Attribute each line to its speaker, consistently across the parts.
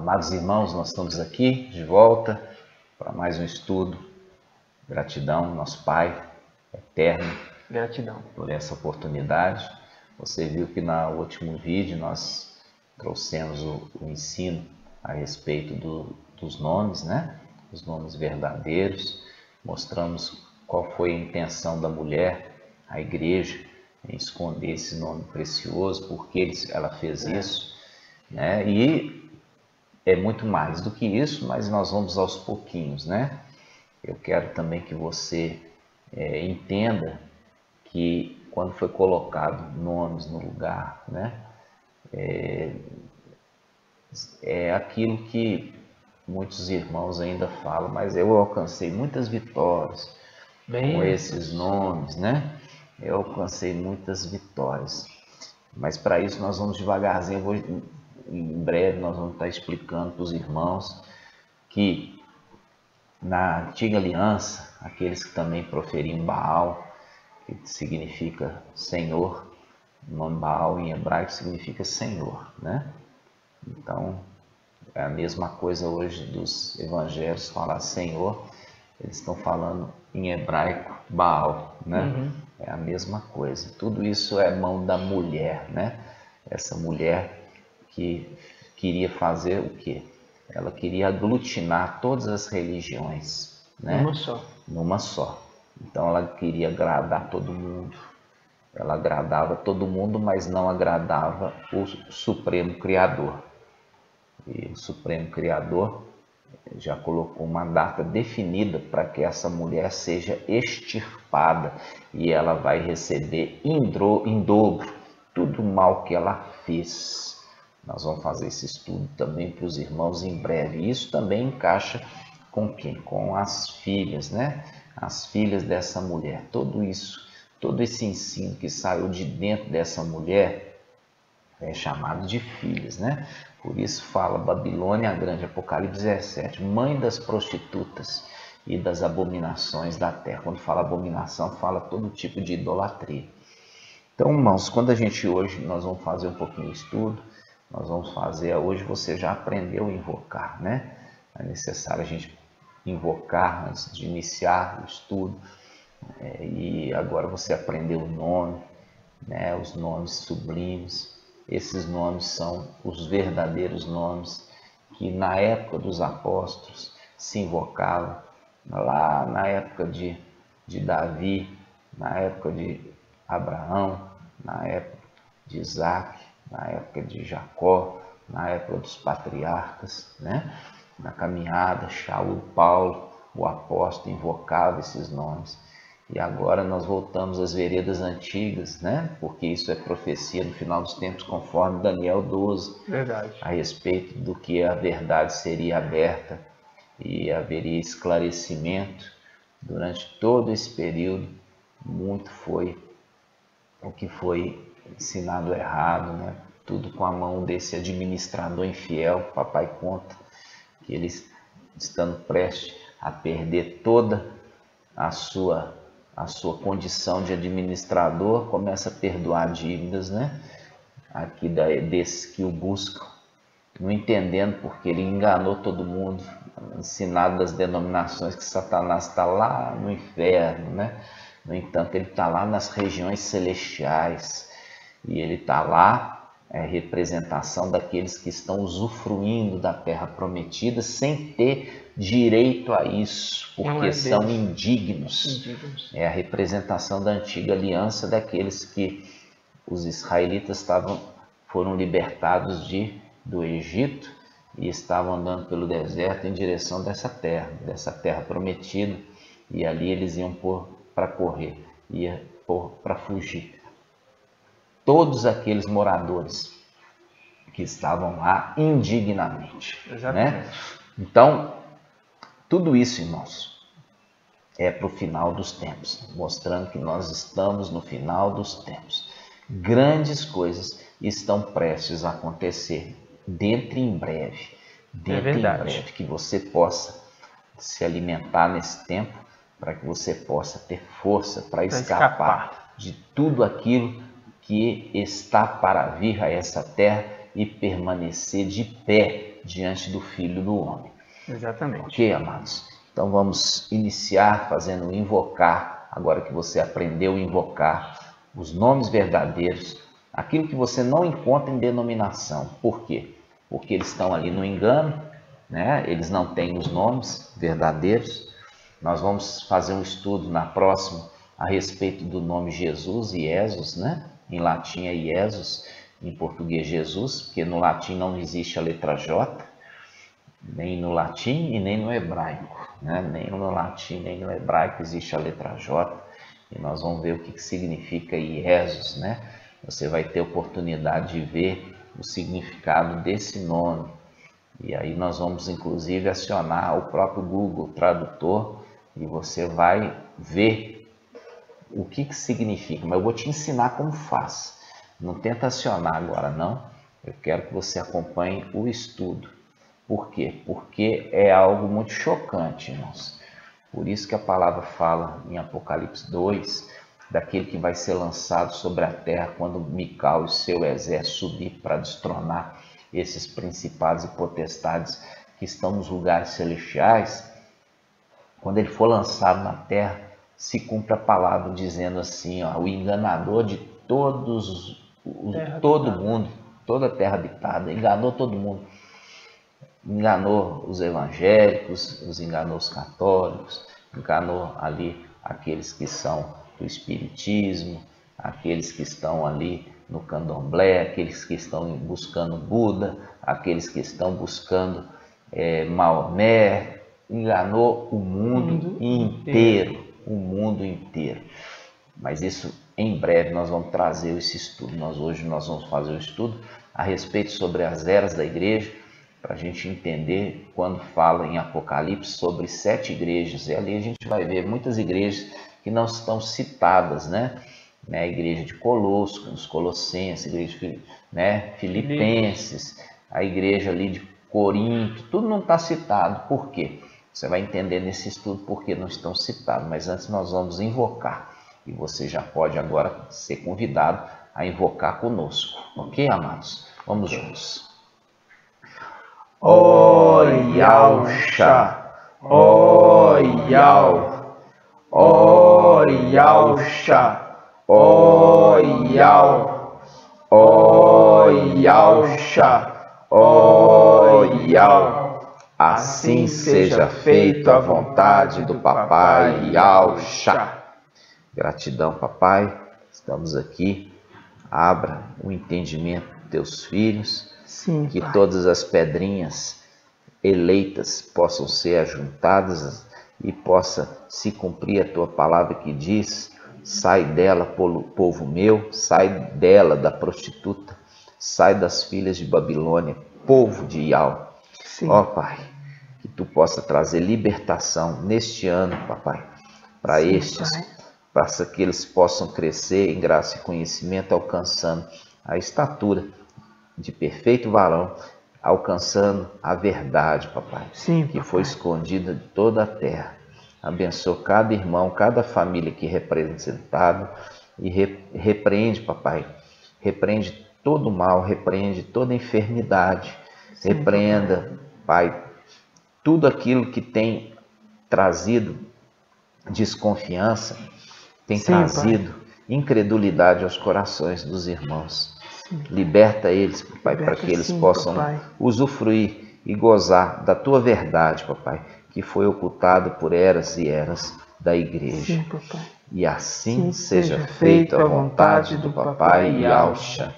Speaker 1: Amados irmãos, nós estamos aqui de volta para mais um estudo. Gratidão, nosso Pai eterno,
Speaker 2: Gratidão
Speaker 1: por essa oportunidade. Você viu que no último vídeo nós trouxemos o ensino a respeito dos nomes, né? Os nomes verdadeiros. Mostramos qual foi a intenção da mulher, a igreja, em esconder esse nome precioso, por que ela fez isso, né? E é muito mais do que isso, mas nós vamos aos pouquinhos, né? Eu quero também que você entenda que quando foi colocado nomes no lugar, né? É aquilo que muitos irmãos ainda falam, mas eu alcancei muitas vitórias com esses nomes, né? Eu alcancei muitas vitórias. Mas para isso nós vamos devagarzinho, em breve nós vamos estar explicando para os irmãos que na antiga aliança, aqueles que também proferiam Baal, que significa Senhor, o nome Baal em hebraico significa Senhor, né? Então, é a mesma coisa hoje dos evangelhos falar Senhor, eles estão falando em hebraico Baal, né? É a mesma coisa. Tudo isso é mão da mulher, né? Essa mulher que queria fazer o quê? Ela queria aglutinar todas as religiões, né? Numa só. Então ela queria agradar todo mundo. Ela agradava todo mundo, mas não agradava o Supremo Criador. E o Supremo Criador já colocou uma data definida para que essa mulher seja extirpada e ela vai receber em dobro tudo o mal que ela fez. Nós vamos fazer esse estudo também para os irmãos em breve. Isso também encaixa com quem? Com as filhas, né? As filhas dessa mulher. Tudo isso, todo esse ensino que saiu de dentro dessa mulher é chamado de filhas, né? Por isso fala Babilônia a Grande, Apocalipse 17, mãe das prostitutas e das abominações da terra. Quando fala abominação, fala todo tipo de idolatria. Então, irmãos, quando a gente hoje, nós vamos fazer um pouquinho de estudo, nós vamos fazer, hoje você já aprendeu a invocar, né? É necessário a gente invocar antes de iniciar o estudo, e agora você aprendeu o nome, né? Os nomes sublimes. Esses nomes são os verdadeiros nomes que na época dos apóstolos se invocavam, lá na época de Davi, na época de Abraão, na época de Isaac, na época de Jacó, na época dos patriarcas, né? Na caminhada, Shaul, Paulo, o apóstolo invocava esses nomes. E agora nós voltamos às veredas antigas, né? Porque isso é profecia no final dos tempos, conforme Daniel 12.
Speaker 2: Verdade.
Speaker 1: A respeito do que a verdade seria aberta e haveria esclarecimento. Durante todo esse período, muito foi o que foi ensinado errado, né? Tudo com a mão desse administrador infiel. Papai conta que ele, estando prestes a perder toda a sua condição de administrador, começa a perdoar dívidas, né? Aqui desses que o buscam, não entendendo porque ele enganou todo mundo, ensinado das denominações que Satanás está lá no inferno, né? No entanto, ele está lá nas regiões celestiais e ele está lá, representação daqueles que estão usufruindo da terra prometida sem ter direito a isso, porque são indignos. É a representação da antiga aliança daqueles que os israelitas foram libertados do Egito e estavam andando pelo deserto em direção dessa terra prometida, e ali eles iam para correr, ia para fugir. Todos aqueles moradores que estavam lá indignamente, né? Então, tudo isso, irmãos, é para o final dos tempos, mostrando que nós estamos no final dos tempos. Grandes coisas estão prestes a acontecer, dentro em breve, que você possa se alimentar nesse tempo, para que você possa ter força para escapar de tudo aquilo que está para vir a essa terra e permanecer de pé diante do Filho do Homem.
Speaker 2: Exatamente.
Speaker 1: Ok, amados? Então vamos iniciar fazendo o invocar, agora que você aprendeu a invocar os nomes verdadeiros, aquilo que você não encontra em denominação. Por quê? Porque eles estão ali no engano, né? Eles não têm os nomes verdadeiros. Nós vamos fazer um estudo na próxima a respeito do nome Jesus, Iesus, né? Em latim é Iesus, em português Jesus, porque no latim não existe a letra J, nem no latim e nem no hebraico, né? Nem no latim nem no hebraico existe a letra J, e nós vamos ver o que significa Iesus, né? Você vai ter oportunidade de ver o significado desse nome, e aí nós vamos inclusive acionar o próprio Google Tradutor, e você vai ver o que significa, mas eu vou te ensinar como faz. Não tenta acionar agora não, eu quero que você acompanhe o estudo. Por quê? Porque é algo muito chocante, irmãos. Por isso que a palavra fala em Apocalipse 2, daquele que vai ser lançado sobre a terra quando Micael e seu exército subir para destronar esses principados e potestades que estão nos lugares celestiais. Quando ele for lançado na terra, se cumpre a palavra dizendo assim, ó, o enganador de todo mundo, toda a terra habitada, enganou todo mundo. Enganou os evangélicos, enganou os católicos, enganou ali aqueles que são do espiritismo, aqueles que estão ali no candomblé, aqueles que estão buscando Buda, aqueles que estão buscando Maomé, enganou o mundo inteiro, o mundo inteiro. Mas isso em breve nós vamos trazer esse estudo. Hoje nós vamos fazer um estudo a respeito sobre as eras da igreja, para a gente entender quando fala em Apocalipse sobre 7 igrejas. E ali a gente vai ver muitas igrejas que não estão citadas, né? A igreja de Colosso, os Colossenses, a igreja de Filipenses, a igreja ali de Corinto, tudo não está citado. Por quê? Você vai entender nesse estudo porque não estão citados, mas antes nós vamos invocar. E você já pode agora ser convidado a invocar conosco. Ok, amados? Vamos juntos.
Speaker 2: Ó Yahusha, ó Yah, ó Yahusha, ó Yah, ó Yahusha, ó Yah.
Speaker 1: Assim seja feita a vontade do Papai Yahusha. Gratidão, Papai. Estamos aqui. Abra o entendimento dos teus filhos.
Speaker 2: Sim,
Speaker 1: que
Speaker 2: Pai.
Speaker 1: Todas as pedrinhas eleitas possam ser ajuntadas e possa se cumprir a tua palavra que diz: sai dela, povo meu, sai dela, da prostituta, sai das filhas de Babilônia, povo de Iau. Ó Pai, que tu possa trazer libertação neste ano, Papai, para estes, para que eles possam crescer em graça e conhecimento, alcançando a estatura de perfeito varão, alcançando a verdade, Papai, que foi escondida de toda a terra. Abençoa cada irmão, cada família aqui representada e repreende, Papai, repreende todo mal, repreende toda enfermidade, repreenda, Pai, tudo aquilo que tem trazido desconfiança, tem trazido incredulidade aos corações dos irmãos. Liberta eles, Papai, para que eles possam usufruir e gozar da tua verdade, Papai, que foi ocultada por eras e eras da igreja. E assim seja feita a vontade do Papai Yahusha.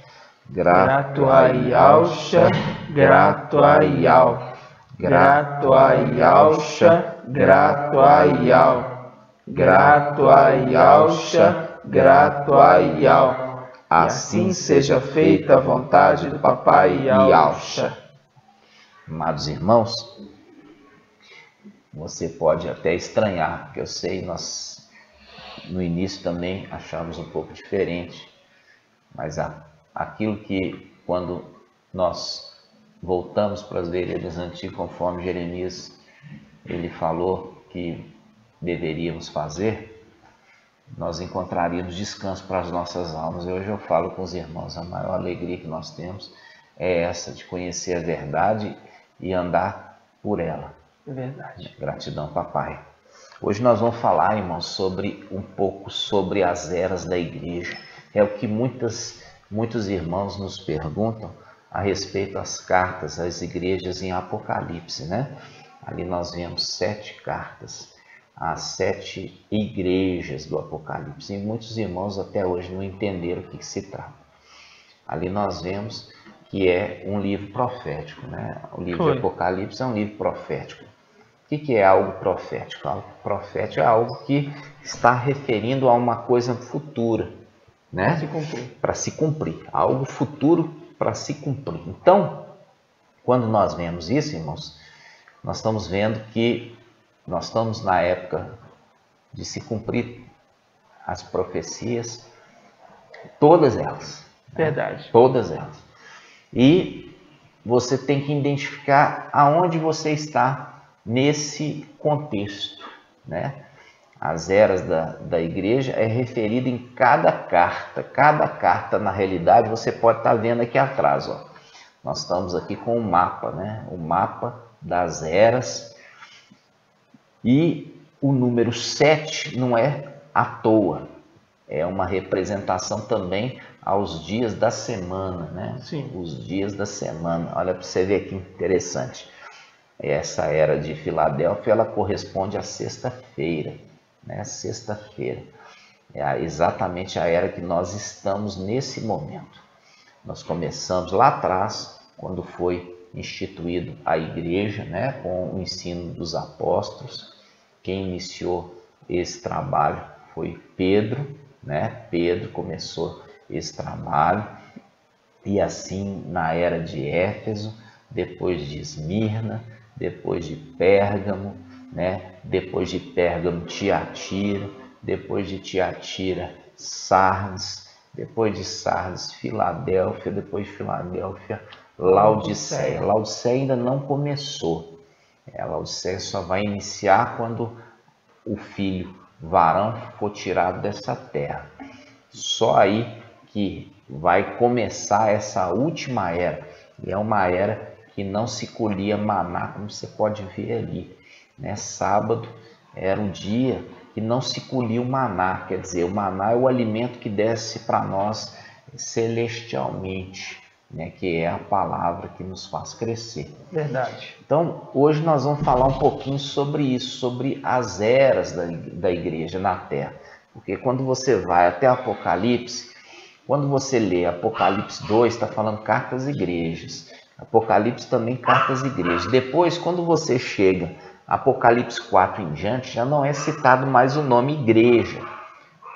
Speaker 1: Grato a Yahusha, grato a Yah. Grato a Yahusha, grato a Yah. Grato a Yahusha, grato a Yah. Assim seja feita a vontade do Papai Yahusha. Amados irmãos, você pode até estranhar, porque eu sei, nós no início também achamos um pouco diferente, mas aquilo que quando nós voltamos para as veredas antigas, conforme Jeremias ele falou que deveríamos fazer, nós encontraríamos descanso para as nossas almas. E hoje eu falo com os irmãos, a maior alegria que nós temos é essa, de conhecer a verdade e andar por ela.
Speaker 2: Verdade.
Speaker 1: Gratidão, papai. Hoje nós vamos falar, irmãos, um pouco sobre as eras da igreja. É o que muitos irmãos nos perguntam a respeito das cartas às igrejas em Apocalipse, né? Ali nós vemos 7 cartas às 7 igrejas do Apocalipse. E muitos irmãos até hoje não entenderam o que se trata. Ali nós vemos que é um livro profético, né? O livro de Apocalipse é um livro profético. O que é algo profético? Algo profético é algo que está referindo a uma coisa futura, né? Para se cumprir. Algo futuro para se cumprir. Então, quando nós vemos isso, irmãos, nós estamos vendo que nós estamos na época de se cumprir as profecias, todas elas.
Speaker 2: Verdade.
Speaker 1: Né? Todas elas. E você tem que identificar aonde você está nesse contexto, né? As eras da igreja é referida em cada carta. Cada carta, na realidade, você pode estar vendo aqui atrás, ó. Nós estamos aqui com o mapa, né? O mapa das eras. E o número 7 não é à toa. É uma representação também aos dias da semana, né?
Speaker 2: Sim.
Speaker 1: Os dias da semana. Olha para você ver que interessante. Essa era de Filadélfia, ela corresponde à sexta-feira, né? Sexta-feira. É exatamente a era que nós estamos nesse momento. Nós começamos lá atrás, quando foi instituído a igreja, né? Com o ensino dos apóstolos. Quem iniciou esse trabalho foi Pedro, né? Pedro começou esse trabalho. E assim, na era de Éfeso, depois de Esmirna, depois de Pérgamo, né? Depois de Pérgamo, Tiatira, depois de Tiatira, Sardes, depois de Sardes, Filadélfia, depois de Filadélfia, Laodiceia. Laodiceia ainda não começou. A Laodiceia só vai iniciar quando o filho varão for tirado dessa terra. Só aí que vai começar essa última era. E é uma era que não se colhia maná, como você pode ver ali, né? Sábado era um dia que não se colhia o maná, quer dizer, o maná é o alimento que desce para nós celestialmente, né? Que é a palavra que nos faz crescer.
Speaker 2: Verdade.
Speaker 1: Então, hoje nós vamos falar um pouquinho sobre isso, sobre as eras da igreja na Terra. Porque quando você vai até Apocalipse, quando você lê Apocalipse 2, está falando cartas às igrejas. Apocalipse também cartas às igrejas. Depois, quando você chega Apocalipse 4 em diante, já não é citado mais o nome igreja,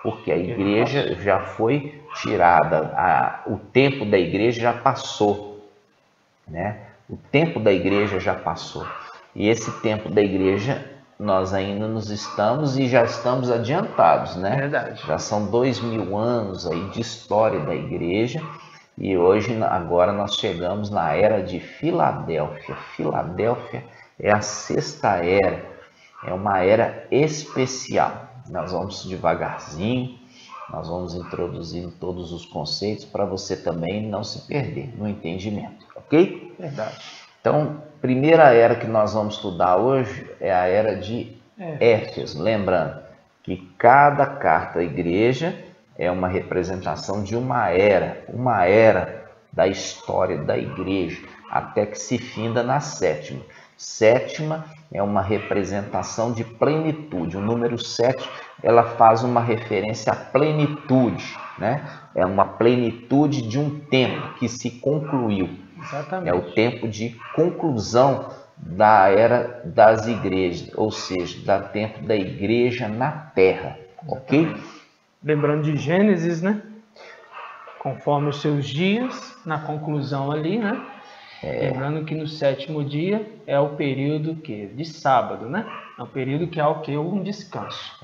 Speaker 1: porque a igreja já foi tirada, o tempo da igreja já passou, né? O tempo da igreja já passou. E esse tempo da igreja, nós ainda nos estamos e já estamos adiantados, né?
Speaker 2: Verdade.
Speaker 1: Já são 2000 anos aí de história da igreja. E hoje, agora nós chegamos na era de Filadélfia. Filadélfia é a sexta era, é uma era especial. Nós vamos devagarzinho, nós vamos introduzindo todos os conceitos para você também não se perder no entendimento, ok?
Speaker 2: Verdade.
Speaker 1: Então, primeira era que nós vamos estudar hoje é a era de Éfeso. Lembrando que cada carta à igreja é uma representação de uma era da história da igreja, até que se finda na sétima. Sétima é uma representação de plenitude. O número 7, ela faz uma referência à plenitude, né? É uma plenitude de um tempo que se concluiu.
Speaker 2: Exatamente.
Speaker 1: É o tempo de conclusão da era das igrejas, ou seja, da tempo da igreja na terra, ok?
Speaker 2: Lembrando de Gênesis, né? Conforme os seus dias, na conclusão ali, né? Lembrando que no sétimo dia é o período de sábado, né? É um período que é o que? Um descanso.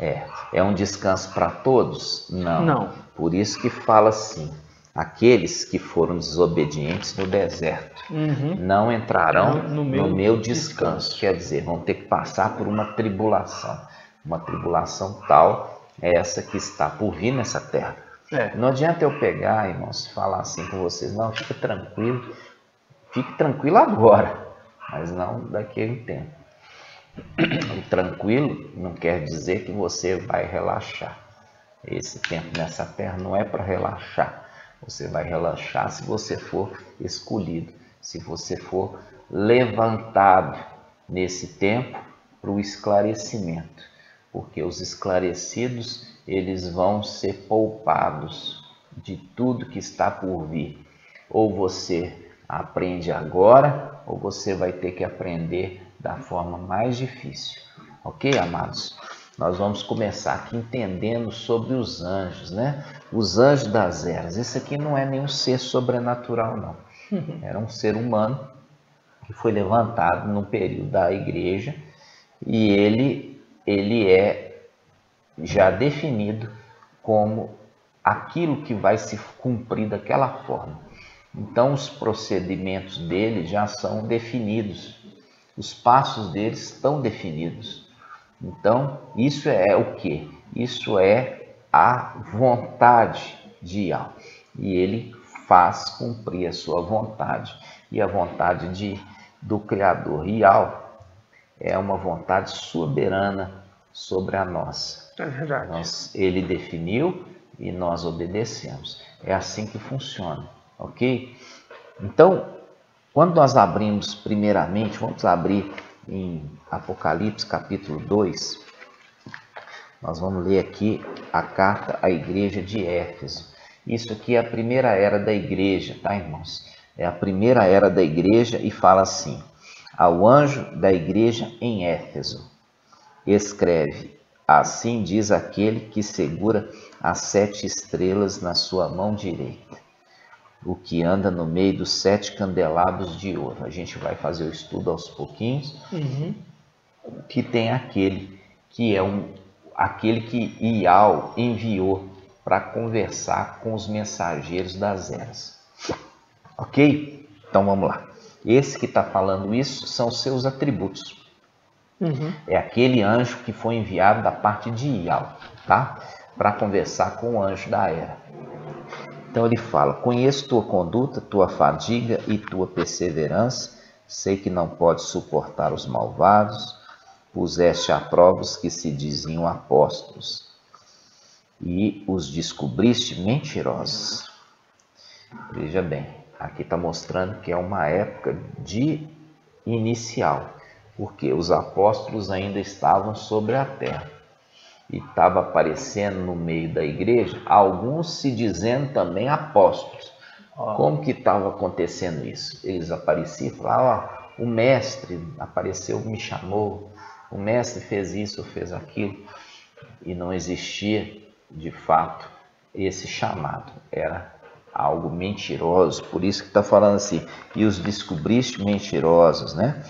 Speaker 1: É um descanso para todos?
Speaker 2: Não.
Speaker 1: Por isso que fala assim, aqueles que foram desobedientes no deserto não entrarão no meu descanso. Quer dizer, vão ter que passar por uma tribulação. Uma tribulação tal é essa que está por vir nessa terra. Não adianta eu pegar, irmãos, e falar assim com vocês, não, fique tranquilo agora. mas não daquele tempo. E tranquilo não quer dizer que você vai relaxar. Esse tempo nessa terra não é para relaxar. Você vai relaxar se você for escolhido, se você for levantado nesse tempo para o esclarecimento, porque os esclarecidos eles vão ser poupados de tudo que está por vir. Ou você aprende agora, ou você vai ter que aprender da forma mais difícil. Ok, amados? Nós vamos começar aqui entendendo sobre os anjos, né? Os anjos das eras. Isso aqui não é nenhum ser sobrenatural, não. Era um ser humano que foi levantado no período da igreja e ele é já definido como aquilo que vai se cumprir daquela forma. Então, os procedimentos dele já são definidos, os passos deles estão definidos. Então, isso é o quê? Isso é a vontade de Yahweh. E ele faz cumprir a sua vontade. E a vontade do Criador Yahweh é uma vontade soberana sobre a nossa.
Speaker 2: É verdade.
Speaker 1: Ele definiu e nós obedecemos. É assim que funciona, ok? Então, quando nós abrimos primeiramente, vamos abrir em Apocalipse capítulo 2, nós vamos ler aqui a carta à igreja de Éfeso. Isso aqui é a primeira era da igreja, tá, irmãos? É a primeira era da igreja e fala assim: ao anjo da igreja em Éfeso, escreve: assim diz aquele que segura as 7 estrelas na sua mão direita, o que anda no meio dos 7 candelabros de ouro. A gente vai fazer o estudo aos pouquinhos. Que tem aquele que é aquele que Iau enviou para conversar com os mensageiros das eras. Ok? Então vamos lá. Esse que está falando isso são seus atributos. É aquele anjo que foi enviado da parte de Iau, tá? Para conversar com o anjo da era. Então ele fala: conheço tua conduta, tua fadiga e tua perseverança, sei que não podes suportar os malvados, puseste à prova os que se diziam apóstolos e os descobriste mentirosos. Veja bem, aqui está mostrando que é uma época de inicial, porque os apóstolos ainda estavam sobre a terra. E estava aparecendo no meio da igreja alguns se dizendo também apóstolos. Como que estava acontecendo isso? Eles apareciam e falavam: o mestre apareceu, me chamou, o mestre fez isso, fez aquilo. E não existia, de fato, esse chamado. Era algo mentiroso. Por isso que está falando assim: e os descobriste mentirosos, né?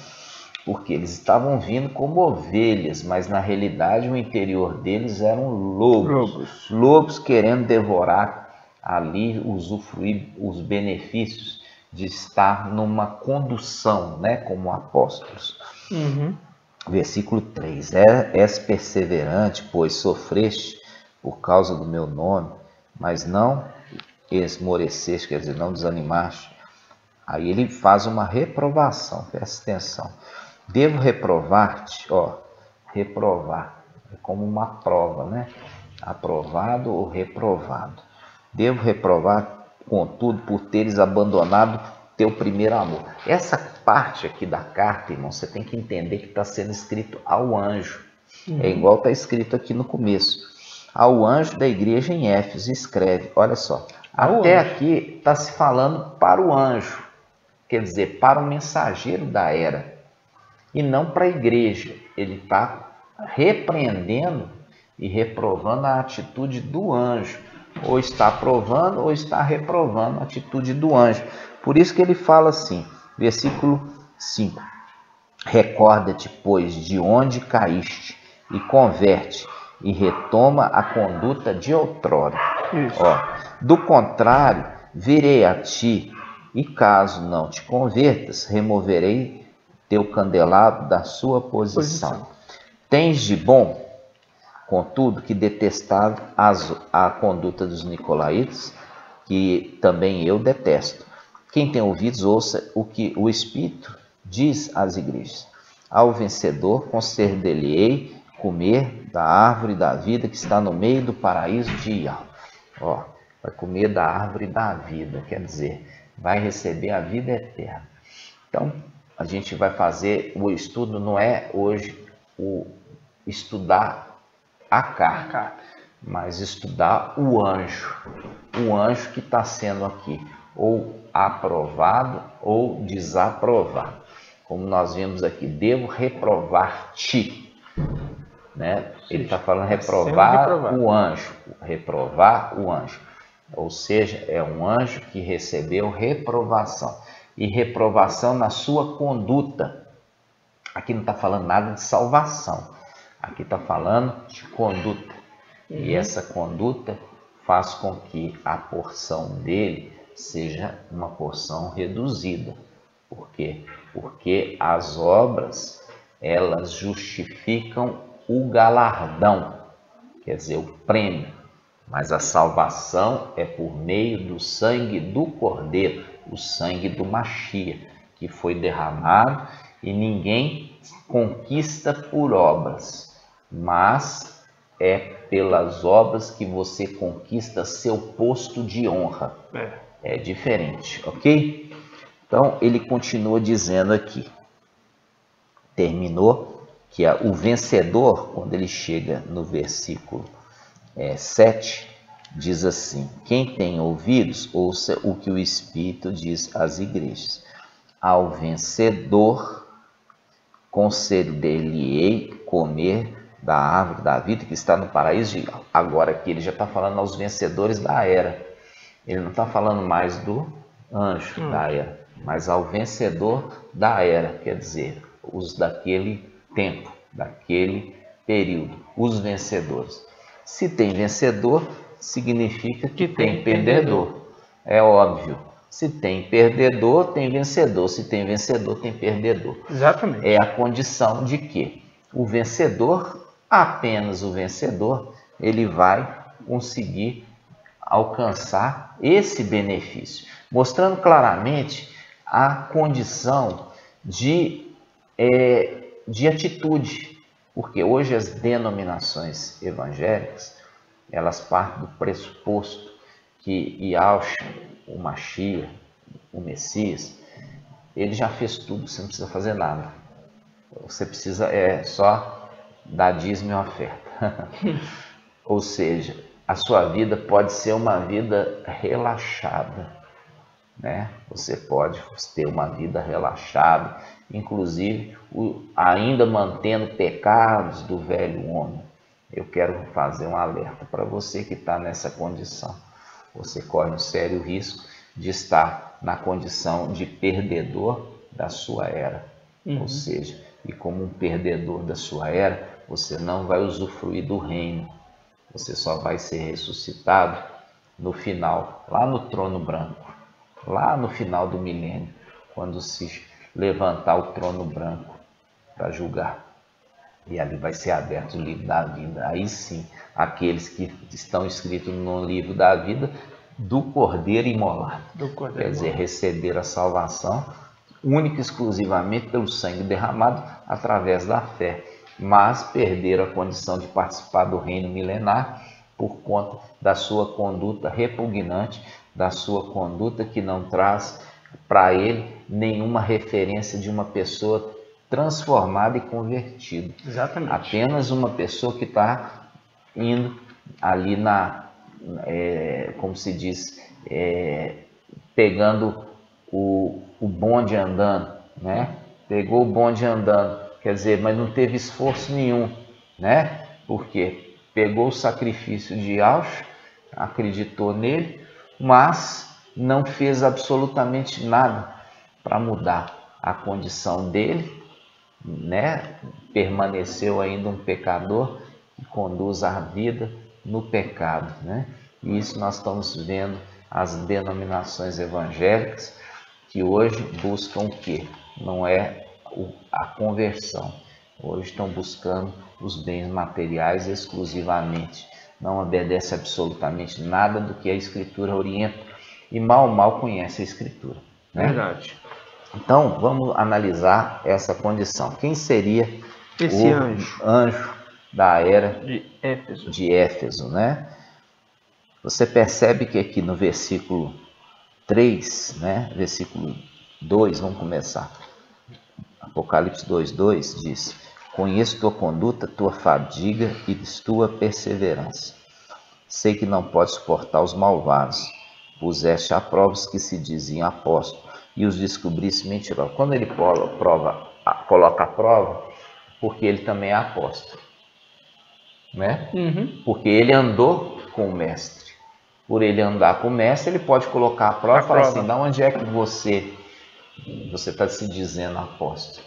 Speaker 1: Porque eles estavam vindo como ovelhas, mas na realidade o interior deles eram lobos. Lobos querendo devorar ali, usufruir os benefícios de estar numa condução, né, como apóstolos. Versículo 3. És perseverante, pois sofreste por causa do meu nome, mas não esmoreceste, quer dizer, não desanimaste. Aí ele faz uma reprovação, presta atenção. Devo reprovar-te, reprovar, é como uma prova, né? Aprovado ou reprovado. Devo reprovar, contudo, por teres abandonado teu primeiro amor. Essa parte aqui da carta, irmão, você tem que entender que está sendo escrito ao anjo. É igual está escrito aqui no começo. Ao anjo da igreja em Éfeso, escreve, olha só. Até aqui está se falando para o anjo, quer dizer, para o mensageiro da era. E não para a igreja. Ele está repreendendo e reprovando a atitude do anjo. Ou está aprovando ou está reprovando a atitude do anjo. Por isso que ele fala assim, versículo 5. Recorda-te, pois, de onde caíste e converte e retoma a conduta de outrora. Do contrário, virei a ti e caso não te convertas, removerei teu candelabro da sua posição. Tens de bom, contudo, que detestar a conduta dos nicolaítas, que também eu detesto. Quem tem ouvidos, ouça o que o Espírito diz às igrejas: ao vencedor conceder-lhe-ei comer da árvore da vida que está no meio do paraíso de Ial. Ó, vai comer da árvore da vida, quer dizer, vai receber a vida eterna. Então, a gente vai fazer o estudo, não é hoje o estudar a carta, mas estudar o anjo que está sendo aqui, ou aprovado ou desaprovado. Como nós vimos aqui, devo reprovar-te. Né? Ele está falando reprovar o anjo, reprovar o anjo. Ou seja, é um anjo que recebeu reprovação. E reprovação na sua conduta. Aqui não está falando nada de salvação. Aqui está falando de conduta. E essa conduta faz com que a porção dele seja uma porção reduzida. Por quê? Porque as obras, elas justificam o galardão, quer dizer, o prêmio. Mas a salvação é por meio do sangue do Cordeiro, o sangue do Machia, que foi derramado, e ninguém conquista por obras, mas é pelas obras que você conquista seu posto de honra. É diferente, ok? Então, ele continua dizendo aqui, terminou, que o vencedor, quando ele chega no versículo 7, diz assim: quem tem ouvidos, ouça o que o Espírito diz às igrejas. Ao vencedor, conceder-lhe-ei comer da árvore da vida que está no paraíso. Agora aqui ele já está falando aos vencedores da era. Ele não está falando mais do anjo da era, mas ao vencedor da era, quer dizer, os daquele tempo, daquele período, os vencedores. Se tem vencedor, significa que tem perdedor. É óbvio. Se tem perdedor, tem vencedor. Se tem vencedor, tem perdedor.
Speaker 2: Exatamente.
Speaker 1: É a condição de que o vencedor, apenas o vencedor, ele vai conseguir alcançar esse benefício, mostrando claramente a condição de atitude, porque hoje as denominações evangélicas, elas partem do pressuposto que Yahushua, o Machia, o Messias, ele já fez tudo, você não precisa fazer nada, você precisa só dar dízimo e oferta. Ou seja, a sua vida pode ser uma vida relaxada, né? Você pode ter uma vida relaxada, inclusive ainda mantendo pecados do velho homem. Eu quero fazer um alerta para você que está nessa condição. Você corre um sério risco de estar na condição de perdedor da sua era. Ou seja, e como um perdedor da sua era, você não vai usufruir do reino. Você só vai ser ressuscitado no final, lá no trono branco, lá no final do milênio, quando se levantar o trono branco para julgar. E ali vai ser aberto o livro da vida. Aí sim, aqueles que estão escritos no livro da vida do Cordeiro imolado. Quer dizer, receber a salvação única e exclusivamente pelo sangue derramado através da fé. Mas perderam a condição de participar do reino milenar por conta da sua conduta repugnante, da sua conduta que não traz para ele nenhuma referência de uma pessoa transformada e convertida.
Speaker 2: Exatamente.
Speaker 1: Apenas uma pessoa que está indo ali como se diz, pegando o bonde andando, né? Pegou o bonde andando, quer dizer, mas não teve esforço nenhum, né? Porque pegou o sacrifício de Yahushua, acreditou nele, mas não fez absolutamente nada para mudar a condição dele, né? Permaneceu ainda um pecador que conduz a vida no pecado, né? E isso nós estamos vendo as denominações evangélicas que hoje buscam o quê? Não é a conversão. Hoje estão buscando os bens materiais exclusivamente. Não obedece absolutamente nada do que a Escritura orienta. E mal conhece a Escritura, né?
Speaker 2: Verdade.
Speaker 1: Então, vamos analisar essa condição. Quem seria
Speaker 2: esse
Speaker 1: anjo da era
Speaker 2: de
Speaker 1: Éfeso, né? Você percebe que aqui no versículo 3, né? Versículo 2, vamos começar. Apocalipse 2:2 diz: conheço tua conduta, tua fadiga e tua perseverança. Sei que não podes suportar os malvados. Puseste à prova os que se diziam apóstolos e os descobriste mentirosos. Quando ele coloca a prova, porque ele também é apóstolo, né? Porque ele andou com o mestre. Por ele andar com o mestre, ele pode colocar a prova e falar assim: da onde é que você está se dizendo apóstolo?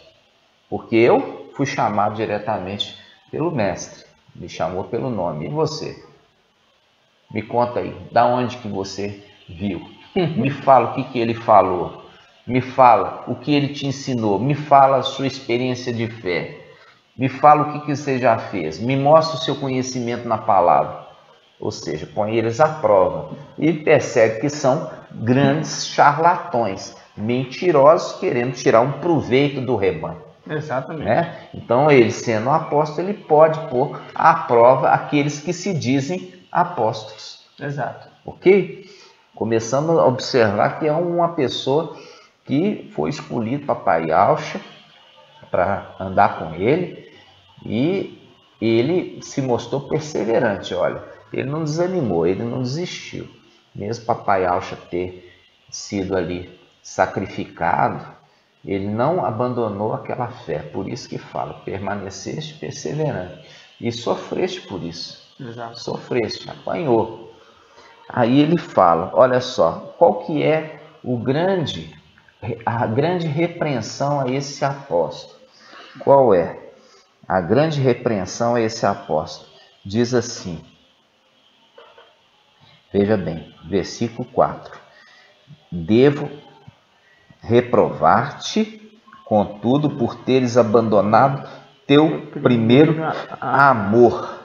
Speaker 1: Porque eu fui chamado diretamente pelo mestre, me chamou pelo nome. E você? Me conta aí, da onde que você viu? Me fala o que ele falou. Me fala o que ele te ensinou. Me fala a sua experiência de fé. Me fala o que você já fez. Me mostra o seu conhecimento na palavra. Ou seja, põe eles à prova. E percebe que são grandes charlatões, mentirosos, querendo tirar um proveito do rebanho.
Speaker 2: Exatamente.
Speaker 1: Né? Então, ele sendo um apóstolo, ele pode pôr à prova aqueles que se dizem apóstolos.
Speaker 2: Exato.
Speaker 1: Ok? Começamos a observar que é uma pessoa que foi escolhido papai Yahshua para andar com ele, e ele se mostrou perseverante. Olha, ele não desanimou, ele não desistiu. Mesmo papai Yahshua ter sido ali sacrificado, ele não abandonou aquela fé. Por isso que fala: permaneceste perseverante e sofreste por isso.
Speaker 2: Exato.
Speaker 1: Sofreste, apanhou. Aí ele fala, olha só, qual que é a grande repreensão a esse apóstolo? Qual é? A grande repreensão a esse apóstolo diz assim, veja bem, versículo 4: devo reprovar-te, contudo, por teres abandonado teu primeiro amor.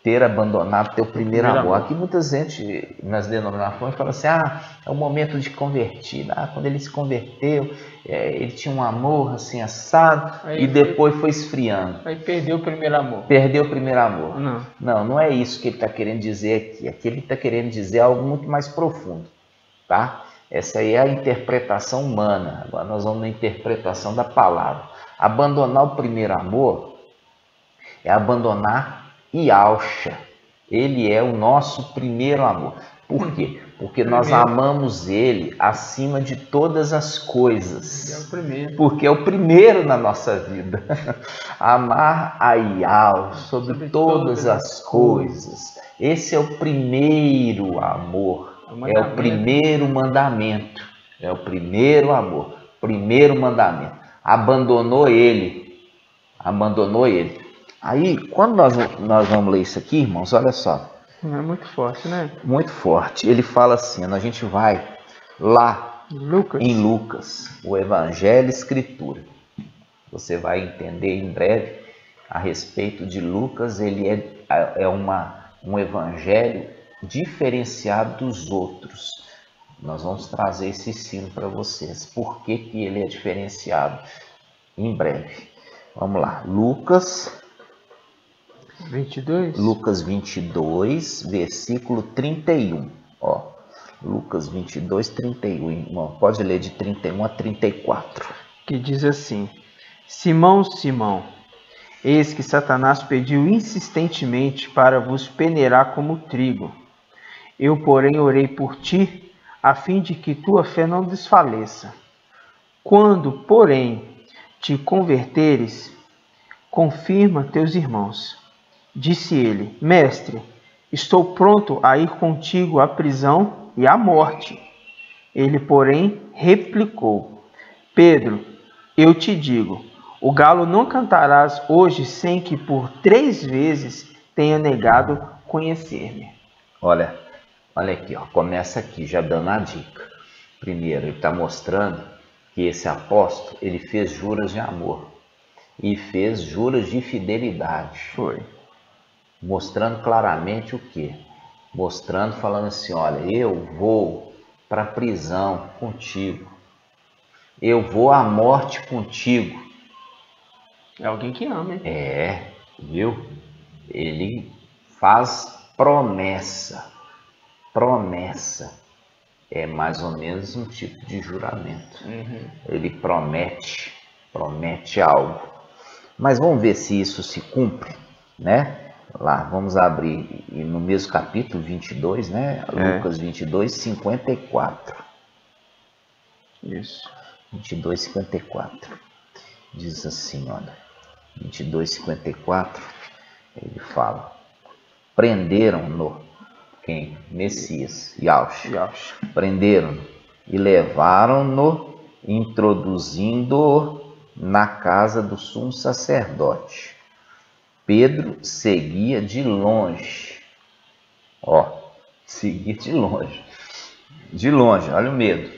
Speaker 1: Ter abandonado teu primeiro amor. Aqui muita gente nas denominações fala assim: é o momento de convertir. Quando ele se converteu, ele tinha um amor assim assado, aí e depois foi esfriando.
Speaker 2: Aí perdeu o primeiro amor.
Speaker 1: Perdeu o primeiro amor. Não é isso que ele está querendo dizer aqui. Aqui ele está querendo dizer algo muito mais profundo, tá? Essa aí é a interpretação humana. Agora nós vamos na interpretação da palavra. Abandonar o primeiro amor é abandonar Yahshua. Ele é o nosso primeiro amor. Por quê? Porque nós amamos ele acima de todas as coisas.
Speaker 2: É o primeiro.
Speaker 1: Porque é o primeiro na nossa vida. Amar a Yahweh sobre todas as coisas. Esse é o primeiro amor. É o primeiro mandamento. É o primeiro amor. Primeiro mandamento. Abandonou ele. Abandonou ele. Aí, quando nós vamos ler isso aqui, irmãos, olha só.
Speaker 2: É muito forte, né?
Speaker 1: Muito forte. Ele fala assim, a gente vai lá em Lucas, o Evangelho e Escritura. Você vai entender em breve a respeito de Lucas. Ele é um evangelho diferenciado dos outros. Nós vamos trazer esse ensino para vocês. Por que que ele é diferenciado? Em breve. Vamos lá. Lucas
Speaker 2: 22?
Speaker 1: Lucas 22, versículo 31. Ó, Lucas 22, 31. Irmão, pode ler de 31 a 34.
Speaker 2: Que diz assim: Simão, Simão, eis que Satanás pediu insistentemente para vos peneirar como trigo. Eu, porém, orei por ti, a fim de que tua fé não desfaleça. Quando, porém, te converteres, confirma teus irmãos. Disse ele: Mestre, estou pronto a ir contigo à prisão e à morte. Ele, porém, replicou: Pedro, eu te digo, o galo não cantarás hoje sem que por 3 vezes tenha negado conhecer-me.
Speaker 1: Olha aqui, ó, começa aqui já dando a dica. Primeiro, ele está mostrando que esse apóstolo, ele fez juras de amor e fez juras de fidelidade.
Speaker 2: Foi.
Speaker 1: Mostrando claramente o quê? Mostrando, falando assim, olha, eu vou para a prisão contigo. eu vou à morte contigo.
Speaker 2: É alguém que ama, hein?
Speaker 1: É, viu? Ele faz promessa. Promessa é mais ou menos um tipo de juramento. Ele promete algo. Mas vamos ver se isso se cumpre, né? Lá, vamos abrir no mesmo capítulo 22, né? Lucas 22, 54.
Speaker 2: Isso.
Speaker 1: 22, 54. Diz assim, olha. 22, 54, ele fala: prenderam-no, quem? Messias, Yahshua. Prenderam-no e levaram-no, introduzindo-o na casa do sumo sacerdote. Pedro seguia de longe. Ó, seguia de longe. De longe, olha o medo.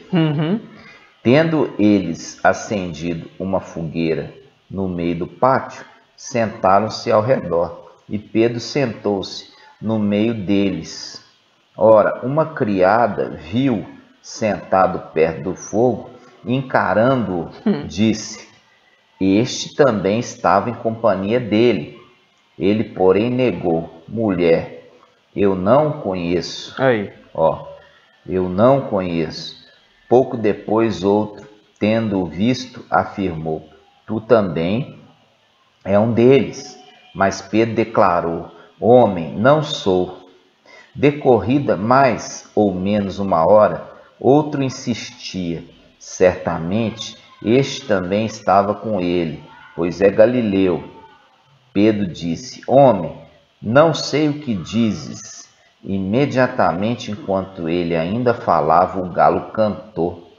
Speaker 1: Tendo eles acendido uma fogueira no meio do pátio, sentaram-se ao redor, e Pedro sentou-se no meio deles. Ora, uma criada viu sentado perto do fogo, encarando-o, disse: este também estava em companhia dele. Ele, porém, negou: mulher, eu não o conheço.
Speaker 2: Aí.
Speaker 1: Ó, eu não o conheço. Pouco depois, outro, tendo-o visto, afirmou: tu também é um deles. Mas Pedro declarou: homem, não sou. Decorrida mais ou menos uma hora, outro insistia: certamente este também estava com ele, pois é galileu. Pedro disse: homem, não sei o que dizes. Imediatamente, enquanto ele ainda falava, o galo cantou.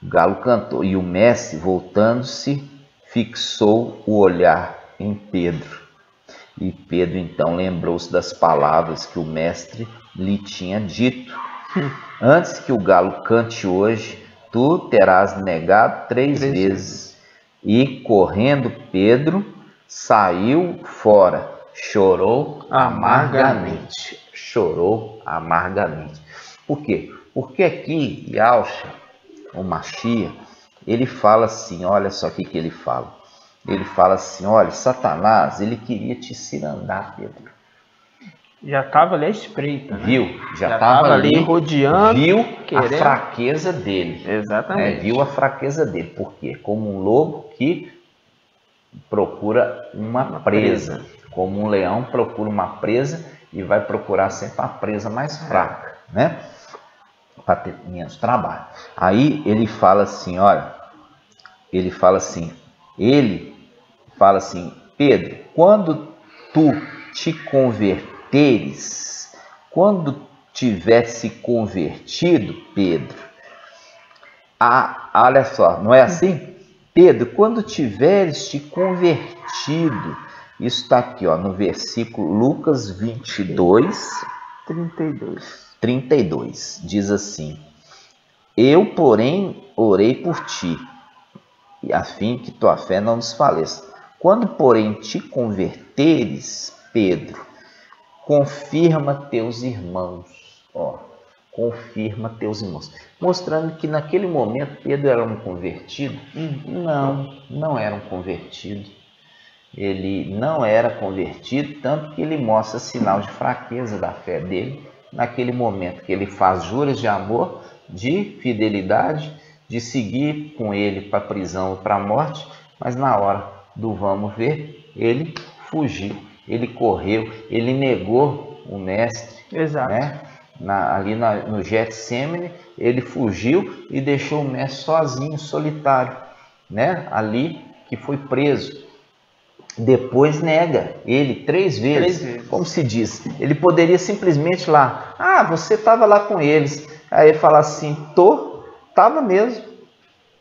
Speaker 1: O galo cantou, e o mestre, voltando-se, fixou o olhar em Pedro. E Pedro então lembrou-se das palavras que o mestre lhe tinha dito: antes que o galo cante hoje, tu terás negado três vezes. E correndo Pedro saiu fora, chorou amargamente. Chorou amargamente. Por quê? Porque aqui Yahshua, o Mashiach, ele fala assim, olha só o que ele fala. Ele fala assim: olha, Satanás, ele queria te cirandar, Pedro.
Speaker 2: Já estava ali à espreita, né?
Speaker 1: Viu? Já estava ali
Speaker 2: rodeando.
Speaker 1: Viu a fraqueza dele.
Speaker 2: Exatamente.
Speaker 1: Viu a fraqueza dele. Por quê? Como um lobo que procura uma presa. Como um leão procura uma presa e vai procurar sempre a presa mais fraca, né? Para ter menos trabalho. Aí ele fala assim, olha, ele fala assim, Pedro, quando tu te converteres, quando tiver se convertido, Pedro, olha só, não é assim? Pedro, quando tiveres te convertido, isso está aqui, ó, no versículo Lucas 22, 32, diz assim: eu, porém, orei por ti, a fim que tua fé não desfaleça. Quando, porém, te converteres, Pedro, confirma teus irmãos. Ó, confirma teus irmãos. Mostrando que naquele momento Pedro era um convertido? Não era um convertido. Ele não era convertido, tanto que ele mostra sinal de fraqueza da fé dele naquele momento que ele faz juras de amor, de fidelidade, de seguir com ele para a prisão ou para a morte, mas na hora do vamos ver, ele fugiu, ele correu, ele negou o mestre.
Speaker 2: Exato.
Speaker 1: Né? Ali no Getsemane, ele fugiu e deixou o mestre sozinho, solitário, né? Ali que foi preso. Depois nega ele 3 vezes. Como se diz, ele poderia simplesmente lá, você estava lá com eles, aí ele fala assim, estava mesmo,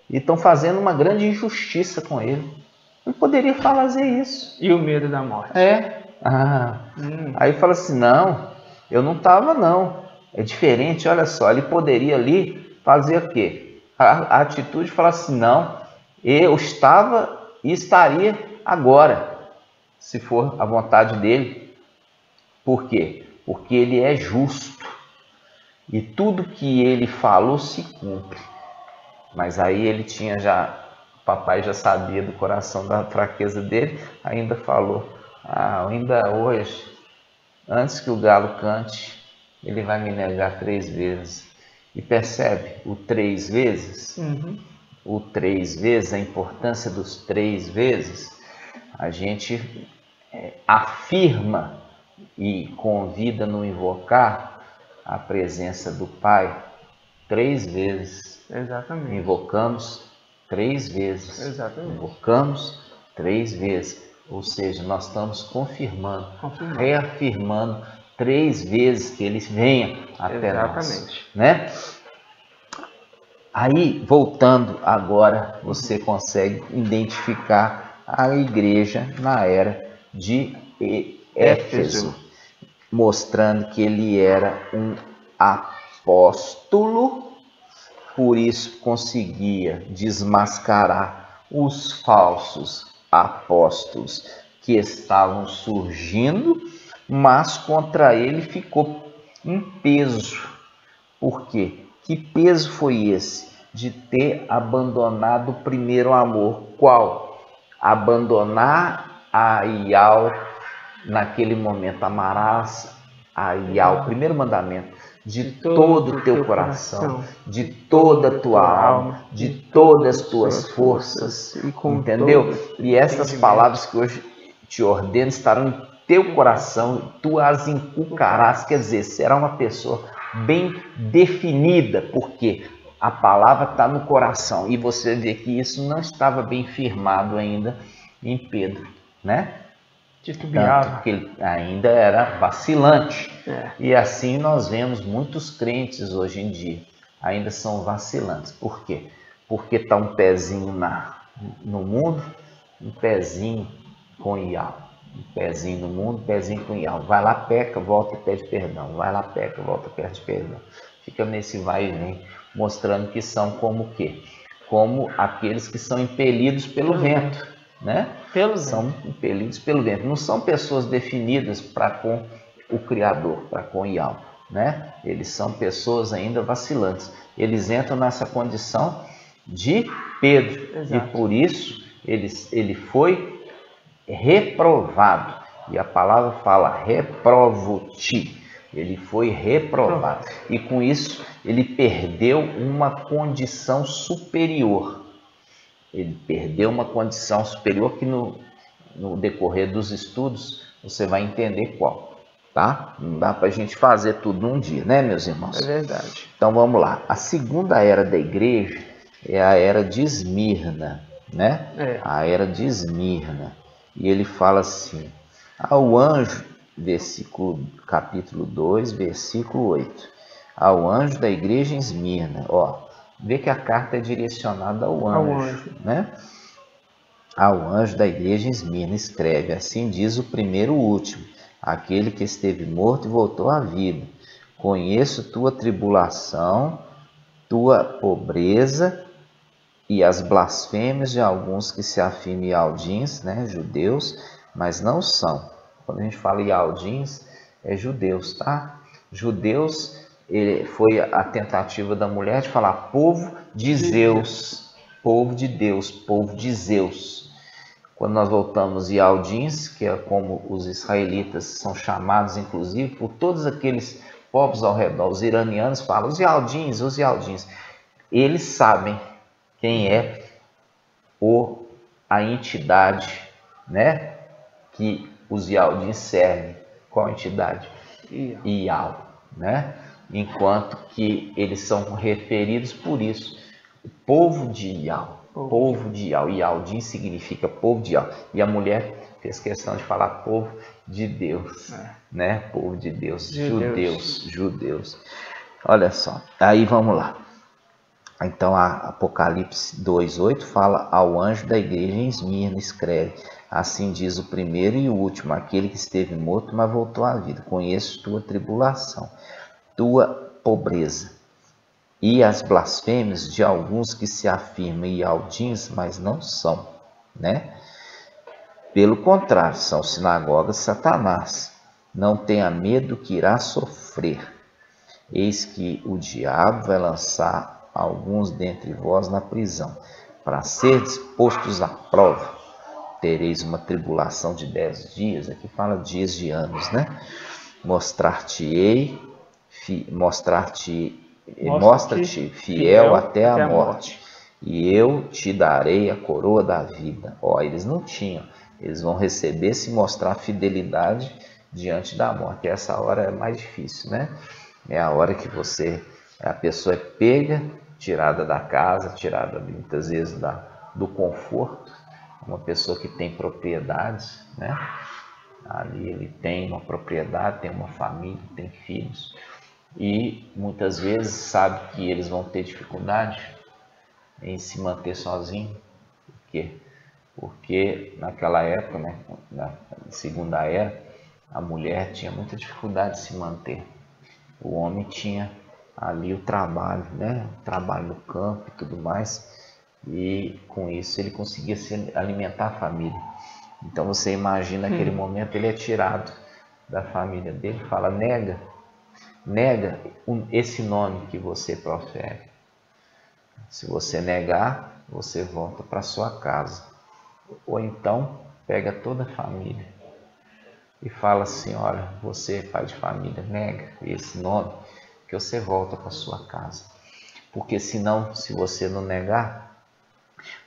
Speaker 1: e estão fazendo uma grande injustiça com ele. Ele poderia fazer isso.
Speaker 2: E o medo da morte?
Speaker 1: Aí fala assim, não, eu não estava não, é diferente, olha só, ele poderia ali fazer o quê? A atitude de falar assim, não, eu estava e estaria agora, se for a vontade dele. Por quê? Porque ele é justo e tudo que ele falou se cumpre. Mas aí ele tinha já, o papai já sabia do coração da fraqueza dele, ainda falou, ainda hoje, antes que o galo cante, ele vai me negar 3 vezes. E percebe o 3 vezes? O 3 vezes, a importância dos 3 vezes, a gente afirma e convida no invocar a presença do Pai 3 vezes.
Speaker 2: Exatamente.
Speaker 1: Invocamos 3 vezes.
Speaker 2: Exatamente.
Speaker 1: Invocamos 3 vezes. Ou seja, nós estamos confirmando. Reafirmando 3 vezes que ele venha até nós. Né? Aí, voltando agora, você consegue identificar a igreja na era de Éfeso, mostrando que ele era um apóstolo, por isso conseguia desmascarar os falsos apóstolos que estavam surgindo, mas contra ele ficou um peso. Por quê? Que peso foi esse? De ter abandonado o primeiro amor. Qual? Abandonar a Ial naquele momento. Amarás a Ial, o primeiro mandamento, de todo o teu coração, de toda a tua alma, de todas as tuas forças. Entendeu? E essas palavras que hoje te ordeno estarão em teu coração, tu as inculcarás. Quer dizer, será uma pessoa bem definida, porque a palavra está no coração, e você vê que isso não estava bem firmado ainda em Pedro, né?
Speaker 2: Titubeava.
Speaker 1: Tanto que ele ainda era vacilante. E assim nós vemos muitos crentes hoje em dia, ainda são vacilantes. Por quê? Porque está um pezinho no mundo, um pezinho com Ial. Um pezinho no mundo, um pezinho com Ial. Vai lá, peca, volta e pede perdão. Vai lá, peca, volta e pede perdão. Fica nesse vai e vem, mostrando que são como o quê? Como aqueles que são impelidos pelo vento, né? São impelidos pelo vento. Não são pessoas definidas para com o Criador, para com Ial, né? Eles são pessoas ainda vacilantes. Eles entram nessa condição de Pedro. Exato. E por isso ele foi reprovado, e a palavra fala reprovo-te. Ele foi reprovado, e com isso ele perdeu uma condição superior. Ele perdeu uma condição superior que no decorrer dos estudos você vai entender qual, tá? Não dá para a gente fazer tudo num dia, né, meus irmãos?
Speaker 2: É verdade.
Speaker 1: Então vamos lá. A segunda era da igreja é a era de Esmirna, né? A era de Esmirna. E ele fala assim, ao anjo, capítulo 2, versículo 8, ao anjo da igreja em Esmirna, vê que a carta é direcionada ao anjo, né? Ao anjo da igreja em Esmirna escreve, assim diz o primeiro e o último, aquele que esteve morto e voltou à vida. Conheço tua tribulação, tua pobreza e as blasfêmias de alguns que se afirmam ialdins, né, judeus, mas não são. Quando a gente fala ialdins, é judeus, tá? Judeus, foi a tentativa da mulher de falar povo de Zeus, povo de Deus, povo de Zeus. Quando nós voltamos ialdins, que é como os israelitas são chamados, inclusive, por todos aqueles povos ao redor, os iranianos falam, os ialdins, eles sabem quem é a entidade, né, que os ialdins servem. Qual entidade? Ial, né? Enquanto que eles são referidos por isso, o povo de Ial. Povo de Ial. Ialdin significa povo de Ial. E a mulher fez questão de falar povo de Deus, né? Povo de Deus, judeus. Olha só, aí vamos lá. Então, a Apocalipse 2:8 fala ao anjo da igreja em Esmirna, escreve, assim diz o primeiro e o último, aquele que esteve morto, mas voltou à vida. Conheço tua tribulação, tua pobreza e as blasfêmias de alguns que se afirmam ialdins, mas não são, né? Pelo contrário, são sinagogas de Satanás. Não tenha medo que irá sofrer. Eis que o diabo vai lançar alguns dentre vós na prisão, para serdes postos à prova. Tereis uma tribulação de 10 dias, aqui fala dias de anos, né? Mostra-te fiel até a morte, e eu te darei a coroa da vida. Ó, eles não tinham, eles vão receber se mostrar fidelidade diante da morte. Essa hora é mais difícil, né? É a hora que a pessoa é pega, tirada da casa, tirada muitas vezes do conforto. Uma pessoa que tem propriedades, né? Ali ele tem uma propriedade, tem uma família, tem filhos, e muitas vezes sabe que eles vão ter dificuldade em se manter sozinho. Por quê? Porque naquela época, né, na Segunda Era, a mulher tinha muita dificuldade de se manter. O homem tinha ali o trabalho, né, o trabalho no campo e tudo mais, e com isso ele conseguia se alimentar a família. Então você imagina naquele momento ele é tirado da família dele, fala: nega esse nome que você profere. Se você negar, você volta para sua casa. Ou então pega toda a família e fala assim: olha, você pai de família, nega esse nome que você volta para sua casa. Porque senão, se você não negar,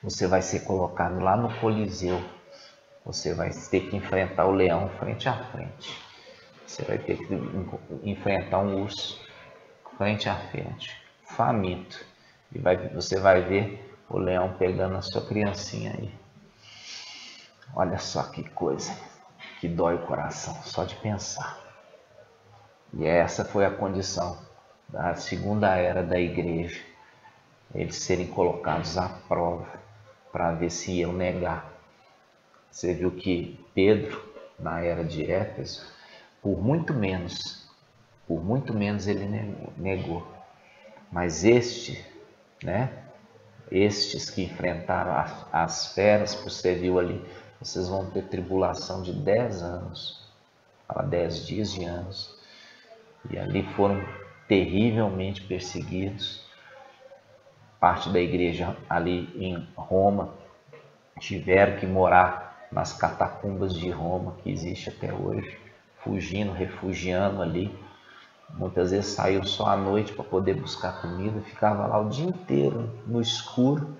Speaker 1: você vai ser colocado lá no Coliseu. Você vai ter que enfrentar o leão frente a frente. Você vai ter que enfrentar um urso frente a frente, faminto. E você vai ver o leão pegando a sua criancinha aí. Olha só que coisa que dói o coração, só de pensar. E essa foi a condição da Segunda Era da igreja. Eles serem colocados à prova para ver se iam negar. Você viu que Pedro, na era de Éfeso, por muito menos ele negou. Mas estes que enfrentaram as feras, você viu ali, vocês vão ter tribulação de 10 anos, fala 10 dias de anos, e ali foram terrivelmente perseguidos. Parte da igreja ali em Roma tiveram que morar nas catacumbas de Roma, que existe até hoje, fugindo, refugiando ali. Muitas vezes saiu só à noite para poder buscar comida, ficava lá o dia inteiro no escuro,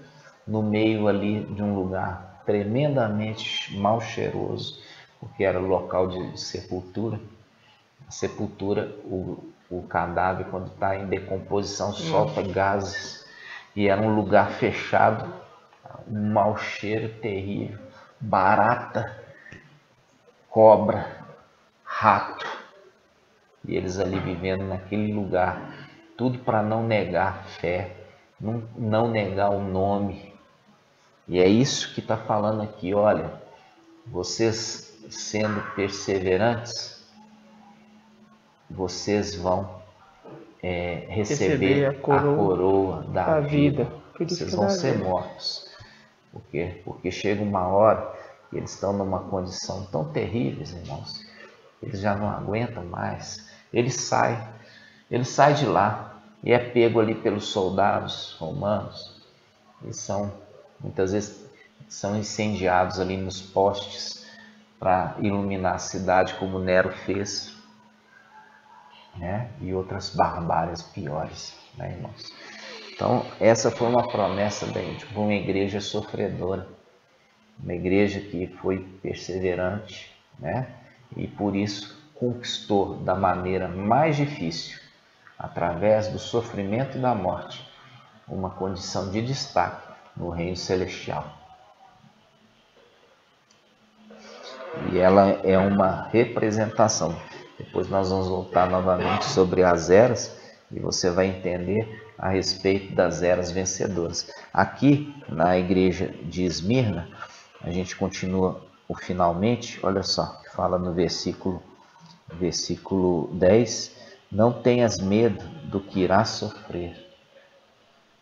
Speaker 1: no meio ali de um lugar tremendamente mal cheiroso, porque era local de sepultura. A sepultura, o cadáver, quando está em decomposição, solta gases, e era um lugar fechado, um mau cheiro terrível, barata, cobra, rato, e eles ali vivendo naquele lugar, tudo para não negar a fé, não negar o nome. E é isso que está falando aqui: olha, vocês sendo perseverantes, vocês vão receber a coroa da vida. Vocês vão ser mortos. Por quê? Porque chega uma hora que eles estão numa condição tão terrível, irmãos, eles já não aguentam mais. Ele sai de lá e é pego ali pelos soldados romanos, e muitas vezes são incendiados ali nos postes para iluminar a cidade, como Nero fez, né? E outras barbáries piores, né, irmãos? Então, essa foi uma promessa de uma igreja sofredora, uma igreja que foi perseverante, né? E por isso conquistou da maneira mais difícil, através do sofrimento e da morte, uma condição de destaque no reino celestial. E ela é uma representação. Depois nós vamos voltar novamente sobre as eras e você vai entender a respeito das eras vencedoras. Aqui na igreja de Esmirna, a gente continua o finalmente, olha só, que fala no versículo 10: não tenhas medo do que irás sofrer.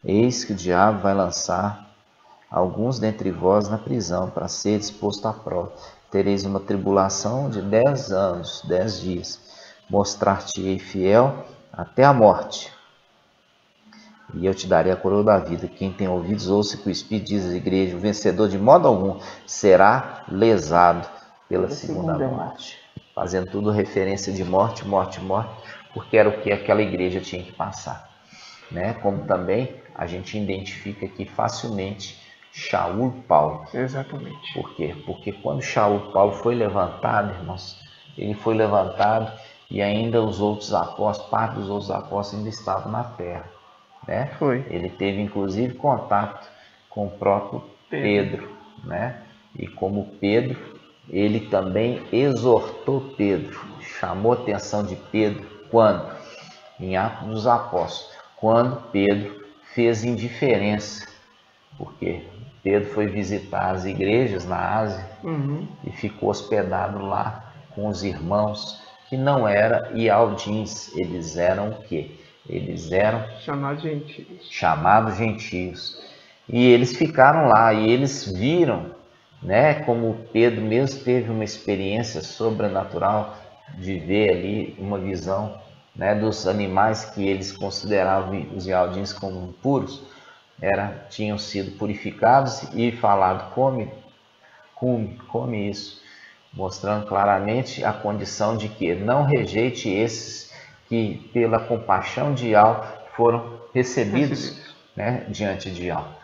Speaker 1: Eis que o diabo vai lançar alguns dentre vós na prisão, para ser exposto à prova. Tereis uma tribulação de 10 anos, 10 dias. Mostrar-te-ei fiel até a morte, e eu te darei a coroa da vida. Quem tem ouvidos, ouça que o Espírito diz à igreja: o vencedor de modo algum será lesado pela segunda morte. Fazendo tudo referência de morte, morte, morte, porque era o que aquela igreja tinha que passar, né? Como também a gente identifica aqui facilmente Shaul Paulo.
Speaker 2: Exatamente.
Speaker 1: Por quê? Porque quando Shaul Paulo foi levantado, irmãos, ele foi levantado e ainda os outros apóstolos, parte dos outros apóstolos ainda estavam na terra, né? Ele teve inclusive contato com o próprio Pedro, né? E como Pedro, ele também exortou Pedro, chamou a atenção de Pedro quando? Em Atos dos Apóstolos, quando Pedro fez indiferença, porque Pedro foi visitar as igrejas na Ásia e ficou hospedado lá com os irmãos que não eram ialdins, eles eram o quê? Eles eram chamados gentios. E eles ficaram lá e eles viram, né, como Pedro mesmo teve uma experiência sobrenatural de ver ali uma visão, né, dos animais que eles consideravam os ialdins como impuros, tinham sido purificados e falado: come isso, mostrando claramente a condição de que não rejeite esses que pela compaixão de Yahweh foram recebidos, né, diante de Yahweh.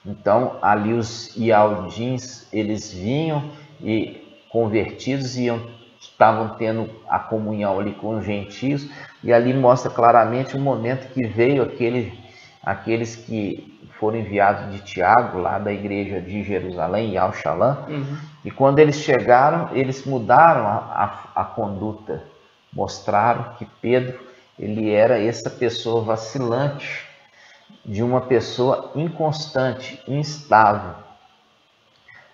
Speaker 1: Então ali os ialdins, eles vinham e convertidos estavam tendo a comunhão ali com os gentios, e ali mostra claramente o momento que veio aqueles que foram enviados de Tiago, lá da igreja de Jerusalém, Yal Shalom, e quando eles chegaram, eles mudaram a conduta, mostraram que Pedro, ele era essa pessoa vacilante, de uma pessoa inconstante, instável.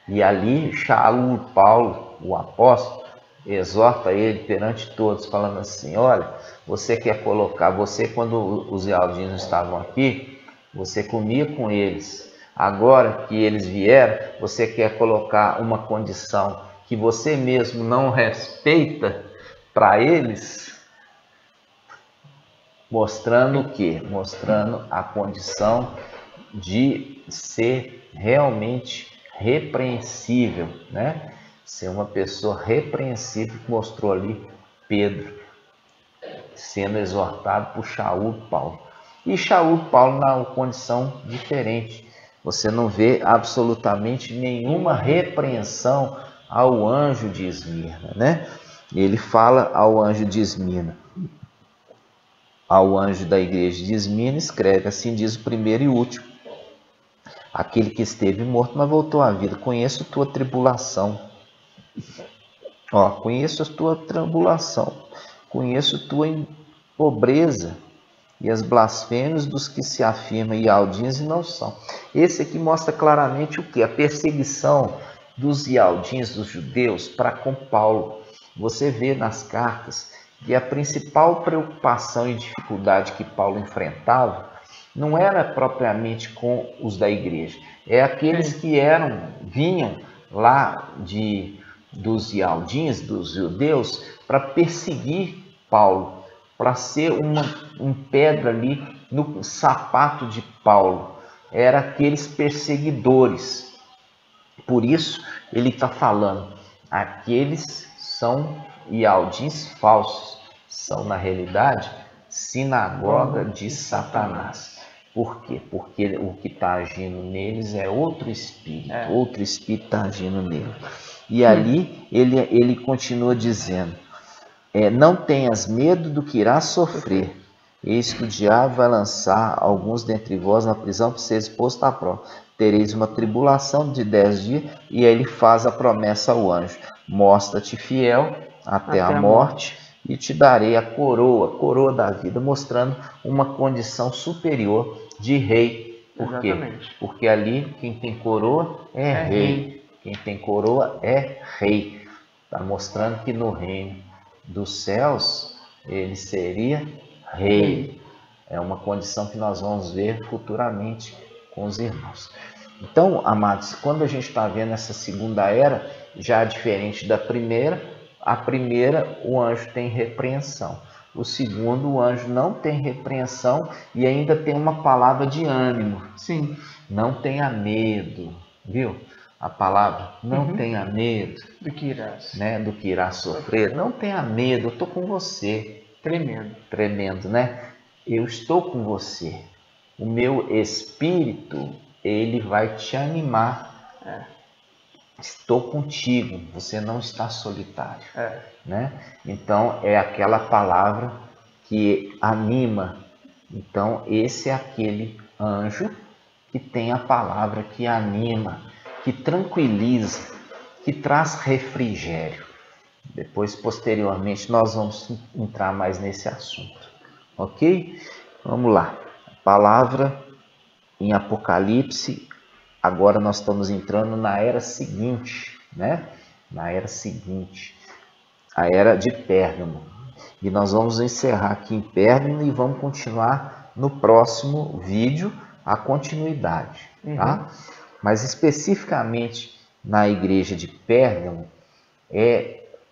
Speaker 1: E ali Shaul Paulo, o apóstolo, exorta ele perante todos, falando assim: olha, você quer colocar, você quando os ialdinos estavam aqui, você comia com eles. Agora que eles vieram, você quer colocar uma condição que você mesmo não respeita para eles, mostrando o quê? Mostrando a condição de ser realmente repreensível, né? Ser uma pessoa repreensível, que mostrou ali Pedro sendo exortado por Shaul Paulo. E Shaul Paulo na condição diferente. Você não vê absolutamente nenhuma repreensão ao anjo de Esmirna, né? Ele fala ao anjo de Esmirna, ao anjo da igreja de Esmirna, escreve: assim diz o primeiro e último, aquele que esteve morto, mas voltou à vida. Conheço tua tribulação. Conheço a tua tribulação. Conheço tua pobreza e as blasfêmias dos que se afirmam ialdins e não são. Esse aqui mostra claramente o que? A perseguição dos ialdins, dos judeus, para com Paulo. Você vê nas cartas que a principal preocupação e dificuldade que Paulo enfrentava não era propriamente com os da igreja, é aqueles que vinham lá dos ialdins, dos judeus, para perseguir Paulo, para ser uma pedra ali no sapato de Paulo. Era aqueles perseguidores. Por isso ele está falando, aqueles são ialdins falsos, são na realidade sinagoga de Satanás. Por quê? Porque o que está agindo neles é outro espírito está agindo nele. E ali ele continua dizendo: não tenhas medo do que irás sofrer. Eis que o diabo vai lançar alguns dentre vós na prisão para ser exposto à prova. Tereis uma tribulação de 10 dias. E aí ele faz a promessa ao anjo: mostra-te fiel até a morte, e te darei a coroa da vida, mostrando uma condição superior de rei. Por quê? Porque ali quem tem coroa é rei. Quem tem coroa é rei. Está mostrando que no reino dos céus ele seria rei. É uma condição que nós vamos ver futuramente com os irmãos. Então, amados, quando a gente está vendo essa segunda era, já diferente da primeira, a primeira o anjo tem repreensão. O segundo, o anjo não tem repreensão e ainda tem uma palavra de ânimo.
Speaker 2: Sim.
Speaker 1: Não tenha medo, viu? A palavra, não tenha medo.
Speaker 2: Do que irás.
Speaker 1: Né? Do que irás sofrer. Não tenha medo, eu estou com você.
Speaker 2: Tremendo.
Speaker 1: Tremendo, né? Eu estou com você. O meu espírito, ele vai te animar. Estou contigo, você não está solitário. Né? Então, é aquela palavra que anima. Então, esse é aquele anjo que tem a palavra que anima, que tranquiliza, que traz refrigério. Depois, posteriormente, nós vamos entrar mais nesse assunto. Ok? Vamos lá. A palavra em Apocalipse. Agora nós estamos entrando na era seguinte, né? Na era seguinte, a era de Pérgamo. E nós vamos encerrar aqui em Pérgamo e vamos continuar no próximo vídeo a continuidade, tá? Mas especificamente na igreja de Pérgamo,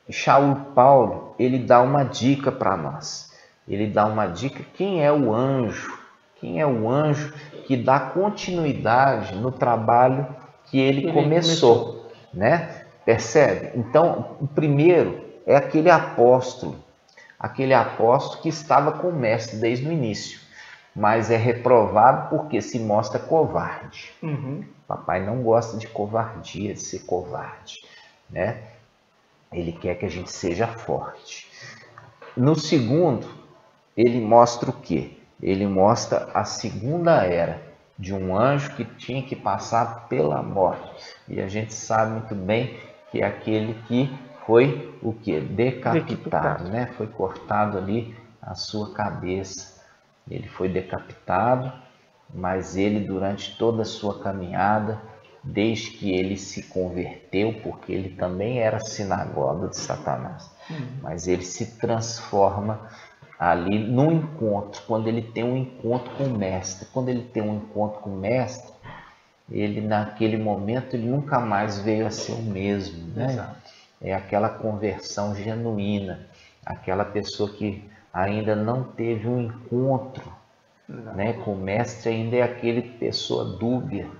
Speaker 1: Shaul Paulo, ele dá uma dica para nós. Ele dá uma dica, quem é o anjo? Quem é o anjo que dá continuidade no trabalho que ele começou, né? Percebe? Então, o primeiro é aquele apóstolo que estava com o mestre desde o início, mas é reprovado porque se mostra covarde. Papai não gosta de covardia, de ser covarde, né? Ele quer que a gente seja forte. No segundo, ele mostra o quê? Ele mostra a segunda era de um anjo que tinha que passar pela morte. E a gente sabe muito bem que é aquele que foi o quê? Decapitado, né? Foi cortado ali a sua cabeça. Ele foi decapitado, mas ele durante toda a sua caminhada, desde que ele se converteu, porque ele também era sinagoga de Satanás, mas ele se transforma ali no encontro, quando ele tem um encontro com o mestre. Quando ele tem um encontro com o mestre, ele naquele momento ele nunca mais veio a ser o mesmo, né? Exato. É aquela conversão genuína, aquela pessoa que ainda não teve um encontro, né, com o mestre, ainda é aquele pessoa dúbia,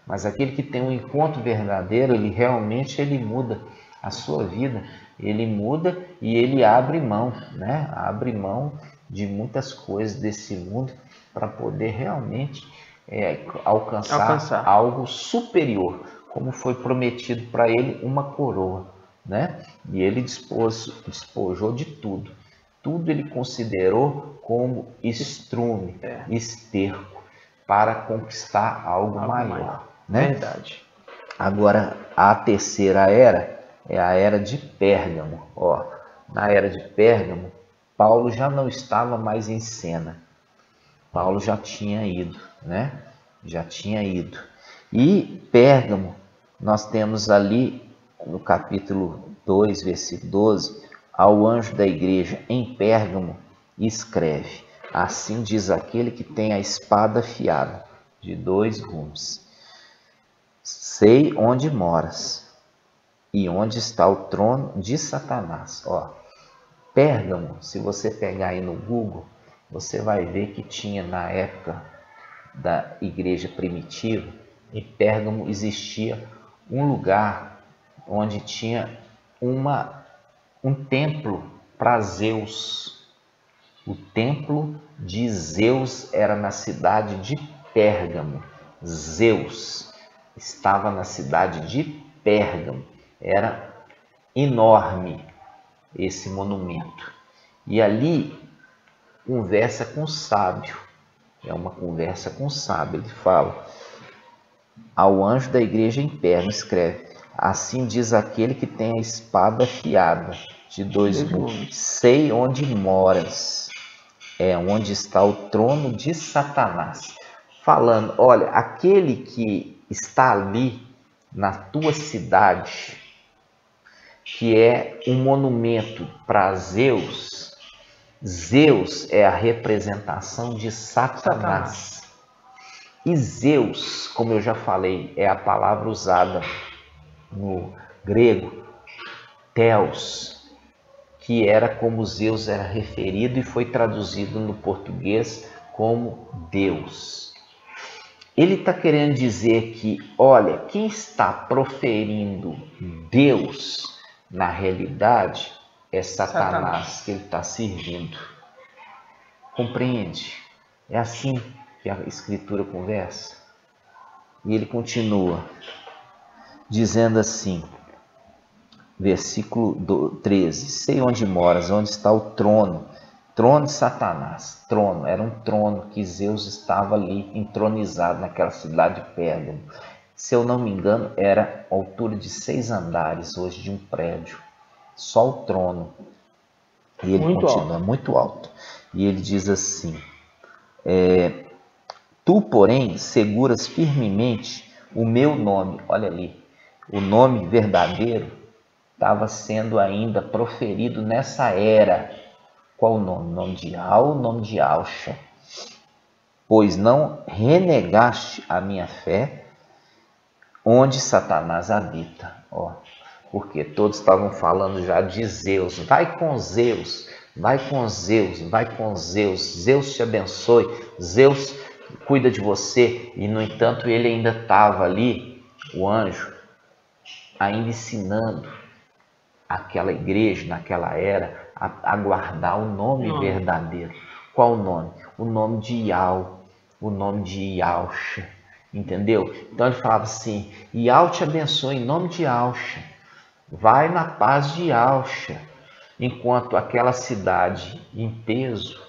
Speaker 1: mas aquele que tem um encontro verdadeiro, ele realmente muda a sua vida, ele muda e ele abre mão, né? Abre mão de muitas coisas desse mundo para poder realmente alcançar algo superior, como foi prometido para ele, uma coroa, né? E ele despojou de tudo. Tudo ele considerou como estrume, esterco, para conquistar algo maior. Né?
Speaker 2: Verdade.
Speaker 1: Agora, a terceira era é a era de Pérgamo. Ó, na era de Pérgamo, Paulo já não estava mais em cena. Paulo já tinha ido, né? Já tinha ido. E Pérgamo, nós temos ali no capítulo 2, versículo 12, ao anjo da igreja em Pérgamo, escreve: assim diz aquele que tem a espada afiada de 2 gumes. Sei onde moras e onde está o trono de Satanás. Ó, Pérgamo, se você pegar aí no Google, você vai ver que tinha na época da igreja primitiva, em Pérgamo existia um lugar onde tinha um templo para Zeus. O templo de Zeus era na cidade de Pérgamo. Zeus estava na cidade de Pérgamo. Era enorme esse monumento. E ali conversa com o sábio. É uma conversa com o sábio. Ele fala: ao anjo da igreja em Pérgamo, escreve: assim diz aquele que tem a espada afiada de 2 gumes. Sei onde moras. É onde está o trono de Satanás. Falando, olha, aquele que está ali na tua cidade, que é um monumento para Zeus. Zeus é a representação de Satanás. E Zeus, como eu já falei, é a palavra usada no grego, Theos, que era como Zeus era referido e foi traduzido no português como Deus. Ele está querendo dizer que, olha, quem está proferindo Deus, na realidade, é Satanás que ele está servindo. Compreende? É assim que a Escritura conversa. E ele continua dizendo assim, versículo 13: sei onde moras, onde está o trono. Trono de Satanás. Trono, era um trono que Zeus estava ali entronizado naquela cidade de Pérgamo. Se eu não me engano, era a altura de 6 andares hoje de um prédio. Só o trono. E ele continua, muito alto. E ele diz assim, tu, porém, seguras firmemente o meu nome. Olha ali, o nome verdadeiro estava sendo ainda proferido nessa era. Qual o nome? O nome de Al, o nome de Alcha. Pois não renegaste a minha fé, onde Satanás habita. Ó, porque todos estavam falando já de Zeus. Vai com Zeus, vai com Zeus, vai com Zeus. Zeus te abençoe, Zeus cuida de você. E, no entanto, ele ainda estava ali, o anjo, ainda ensinando aquela igreja, naquela era, a guardar o nome verdadeiro. Qual o nome? O nome de Ial, o nome de Ialcha, entendeu? Então ele falava assim, Ial te abençoe em nome de Ialcha, vai na paz de Ialcha, enquanto aquela cidade em peso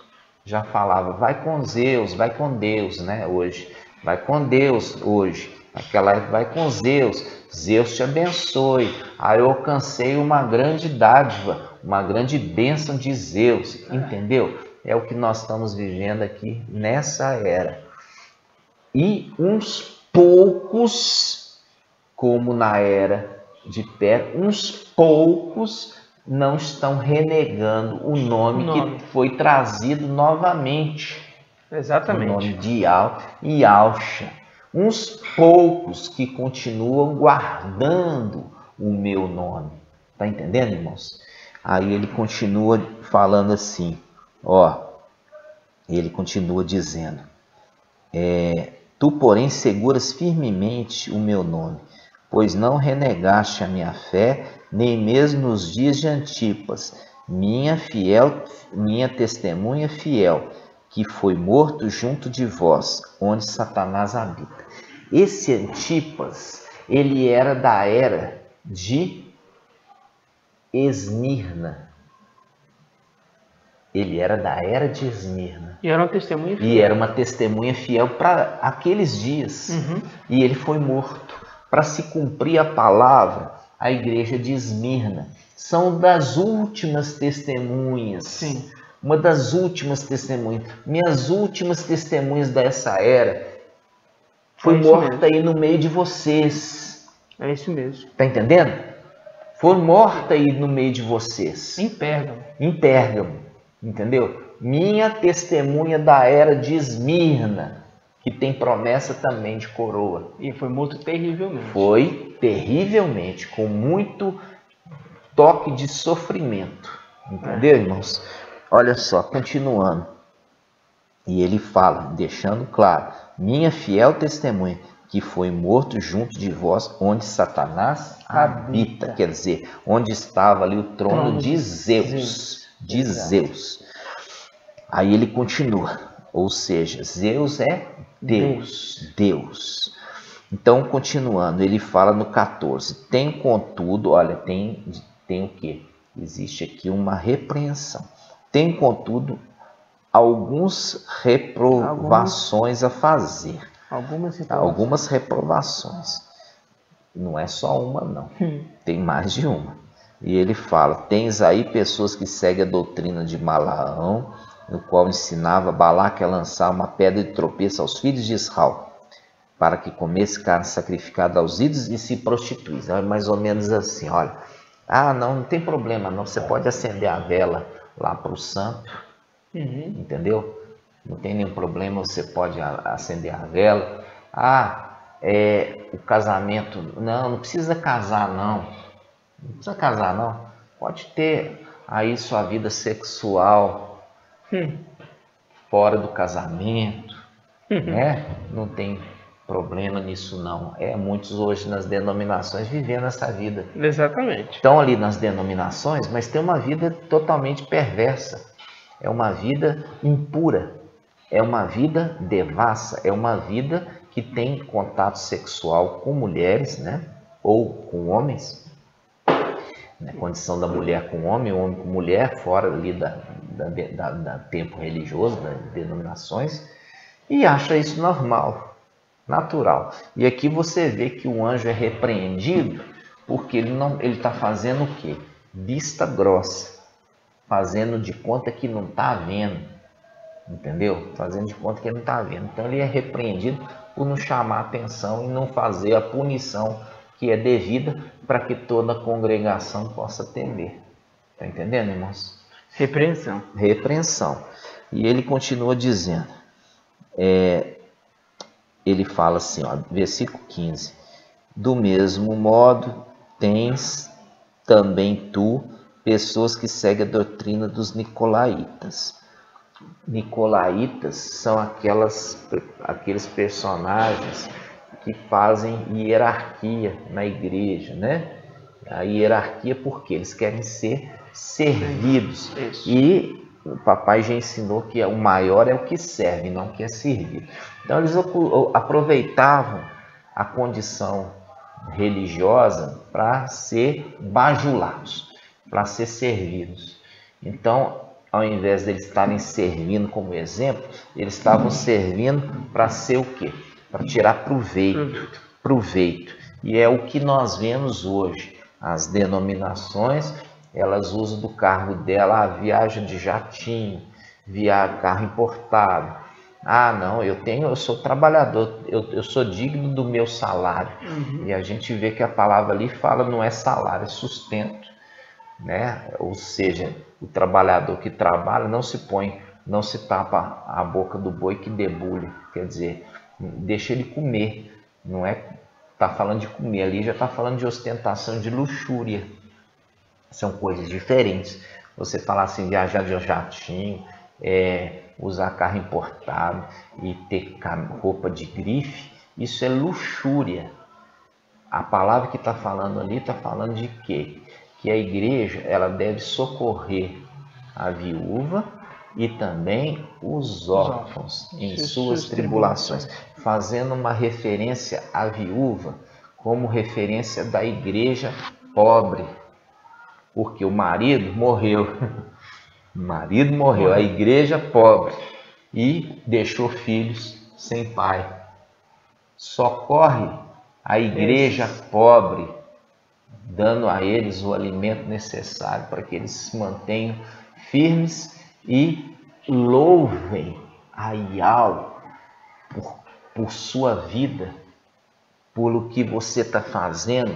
Speaker 1: já falava, vai com Zeus, vai com Deus, né, hoje, vai com Deus hoje, aquela época, vai com Zeus, Zeus te abençoe, aí eu alcancei uma grande dádiva, uma grande bênção de Zeus, entendeu? É o que nós estamos vivendo aqui nessa era. E uns poucos, como na era de Pérgamo, uns poucos não estão renegando o nome que foi trazido novamente.
Speaker 2: Exatamente.
Speaker 1: O nome de Ial e Alcha. Uns poucos que continuam guardando o meu nome. Tá entendendo, irmãos? Aí ele continua falando assim, ó. Ele continua dizendo, tu, porém, seguras firmemente o meu nome, pois não renegaste a minha fé, nem mesmo nos dias de Antipas, minha testemunha fiel, que foi morto junto de vós, onde Satanás habita. Esse Antipas, ele era da era de Esmirna. Ele era da era de Esmirna.
Speaker 2: E era uma testemunha fiel.
Speaker 1: E era uma testemunha fiel para aqueles dias. E ele foi morto. Para se cumprir a palavra, a igreja de Esmirna são das últimas testemunhas.
Speaker 2: Sim.
Speaker 1: Uma das últimas testemunhas. Minhas últimas testemunhas dessa era foi morta aí no meio de vocês.
Speaker 2: É isso mesmo.
Speaker 1: Está entendendo? Foi morta aí no meio de vocês.
Speaker 2: Em Pérgamo.
Speaker 1: Em Pérgamo. Entendeu? Minha testemunha da era de Esmirna, que tem promessa também de coroa.
Speaker 2: E foi morto terrivelmente.
Speaker 1: Foi terrivelmente, com muito toque de sofrimento. Entendeu, irmãos? Olha só, continuando. E ele fala, deixando claro, minha fiel testemunha, que foi morto junto de vós, onde Satanás habita. Quer dizer, onde estava ali o trono de Zeus. De Zeus. Aí ele continua, ou seja, Zeus é Deus. Deus. Então, continuando, ele fala no 14, tem contudo, olha, tem o quê? Existe aqui uma repreensão. Tem contudo algumas reprovações a fazer. Algumas reprovações. Não é só uma, não. Tem mais de uma. E ele fala, tens aí pessoas que seguem a doutrina de Balaão, no qual ensinava Balaque a lançar uma pedra de tropeço aos filhos de Israel, para que comesse carne sacrificada aos ídolos e se prostituísse. É mais ou menos assim, olha. Não tem problema não, você pode acender a vela lá para o santo, entendeu? Não tem nenhum problema, você pode acender a vela. O casamento, não precisa casar não. Não precisa casar não. Pode ter aí sua vida sexual fora do casamento, né? Não tem problema nisso não. Muitos hoje nas denominações vivendo essa vida.
Speaker 2: Exatamente.
Speaker 1: Estão ali nas denominações, mas tem uma vida totalmente perversa. É uma vida impura. É uma vida devassa. É uma vida que tem contato sexual com mulheres, né? Ou com homens. Na condição da mulher com homem com mulher, fora ali da tempo religioso, das denominações, e acha isso normal, natural. E aqui você vê que o anjo é repreendido porque ele está fazendo o quê? Vista grossa, fazendo de conta que não está vendo, entendeu? Fazendo de conta que ele não está vendo. Então ele é repreendido por não chamar atenção e não fazer a punição que é devida para que toda a congregação possa temer. Está entendendo, irmãos?
Speaker 2: Repreensão.
Speaker 1: Repreensão. E ele continua dizendo, ele fala assim, ó, versículo 15, do mesmo modo tens também tu pessoas que seguem a doutrina dos nicolaítas. Nicolaítas são aqueles personagens que fazem hierarquia na igreja, né? A hierarquia porque eles querem ser servidos.
Speaker 2: Isso.
Speaker 1: E o papai já ensinou que o maior é o que serve, não o que é servido. Então eles aproveitavam a condição religiosa para ser bajulados, para ser servidos. Então, ao invés de eles estarem servindo como exemplo, eles estavam servindo para ser o quê? Para tirar proveito. E é o que nós vemos hoje. As denominações, elas usam do cargo dela, viagem de jatinho, carro importado. Não, eu sou trabalhador, eu sou digno do meu salário. E a gente vê que a palavra ali fala não é salário, é sustento, né? Ou seja, o trabalhador que trabalha não se tapa a boca do boi que debulha, quer dizer, deixa ele comer, não é? Está falando de comer, ali já está falando de ostentação, de luxúria. São coisas diferentes. Você falar assim, viajar de jatinho, usar carro importado e ter roupa de grife, isso é luxúria. A palavra que está falando ali está falando de quê? Que a igreja ela deve socorrer a viúva e também os órfãos em suas tribulações, fazendo uma referência à viúva como referência da igreja pobre, porque o marido morreu, a igreja pobre e deixou filhos sem pai. Socorre a igreja pobre, dando a eles o alimento necessário para que eles se mantenham firmes e louvem a Yahweh por sua vida, pelo que você está fazendo,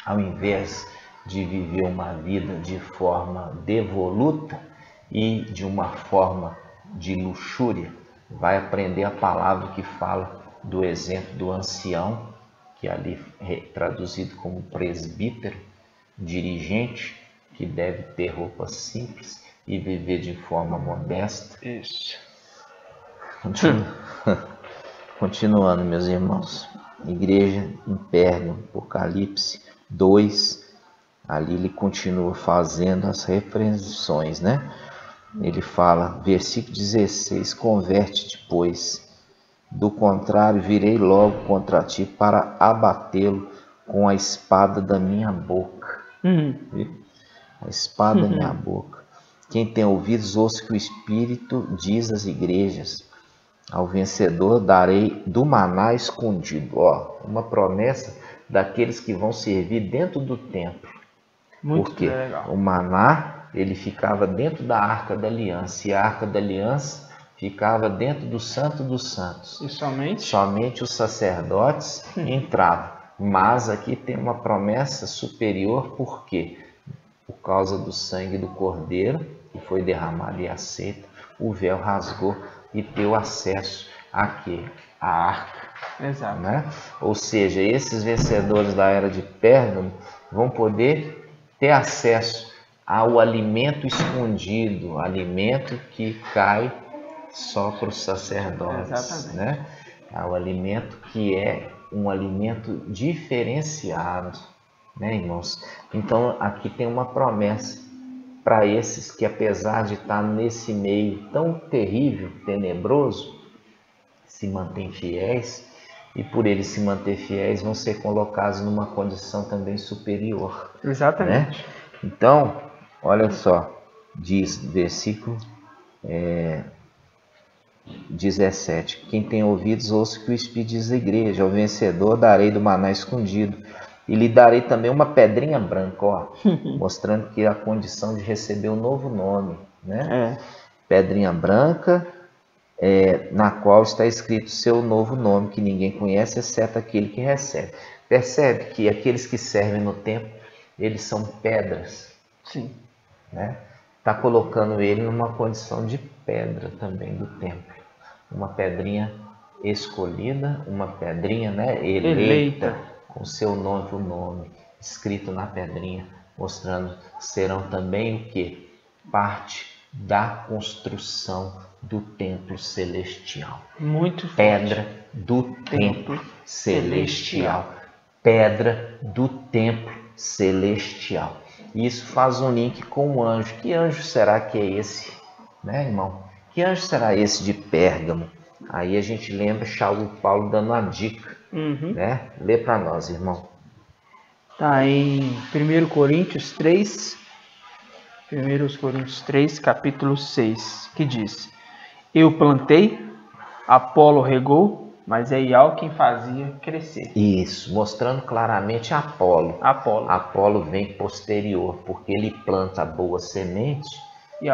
Speaker 1: ao invés de viver uma vida de forma devoluta e de uma forma de luxúria. Vai aprender a palavra que fala do exemplo do ancião, que ali é traduzido como presbítero, dirigente, que deve ter roupa simples e viver de forma modesta.
Speaker 2: Isso.
Speaker 1: Continuando, meus irmãos. Igreja em Pérgamo, Apocalipse 2, ali ele continua fazendo as repreensões, né? Ele fala, versículo 16, converte-te, pois, do contrário virei logo contra ti para abatê-lo com a espada da minha boca. A espada da minha boca. Quem tem ouvidos, ouça que o Espírito diz às igrejas. Ao vencedor darei do maná escondido. Uma promessa daqueles que vão servir dentro do templo. Porque o maná, ele ficava dentro da Arca da Aliança. E a Arca da Aliança ficava dentro do Santo dos Santos.
Speaker 2: E somente?
Speaker 1: Somente os sacerdotes entravam. Mas aqui tem uma promessa superior. Por quê? Por causa do sangue do Cordeiro, que foi derramado e aceito, o véu rasgou e teu acesso a quê? A arca.
Speaker 2: Exato.
Speaker 1: Né? Ou seja, esses vencedores da era de Pérgamo vão poder ter acesso há o alimento escondido, alimento que cai só para os sacerdotes, né? Há o alimento que é um alimento diferenciado, né, irmãos? Então aqui tem uma promessa para esses que, apesar de estar nesse meio tão terrível, tenebroso, se mantêm fiéis, e por eles se manter fiéis vão ser colocados numa condição também superior.
Speaker 2: Exatamente.
Speaker 1: Né? Então, olha só, diz versículo 17: quem tem ouvidos, ouça o que o Espírito diz à igreja. Ao vencedor darei do maná escondido, e lhe darei também uma pedrinha branca, ó, mostrando que a condição de receber um novo nome, né? Pedrinha branca, na qual está escrito seu novo nome, que ninguém conhece, exceto aquele que recebe. Percebe que aqueles que servem no templo, eles são pedras.
Speaker 2: Sim.
Speaker 1: Né? Está colocando ele numa condição de pedra também do templo. Uma pedrinha escolhida, uma pedrinha, né, eleita, com seu novo nome escrito na pedrinha, mostrando serão também o que? Parte da construção do templo celestial.
Speaker 2: Muito forte.
Speaker 1: Pedra do templo celestial. Pedra do templo celestial. Isso faz um link com o anjo. Que anjo será que é esse, né, irmão? Que anjo será esse de Pérgamo? Aí a gente lembra Paulo dando uma dica, né? Lê para nós, irmão.
Speaker 2: Está em 1 Coríntios 3, 1 Coríntios 3, capítulo 6, que diz: eu plantei, Apolo regou, mas é Iau quem fazia crescer.
Speaker 1: Isso, mostrando claramente Apolo. Apolo vem posterior, porque ele planta a boa semente e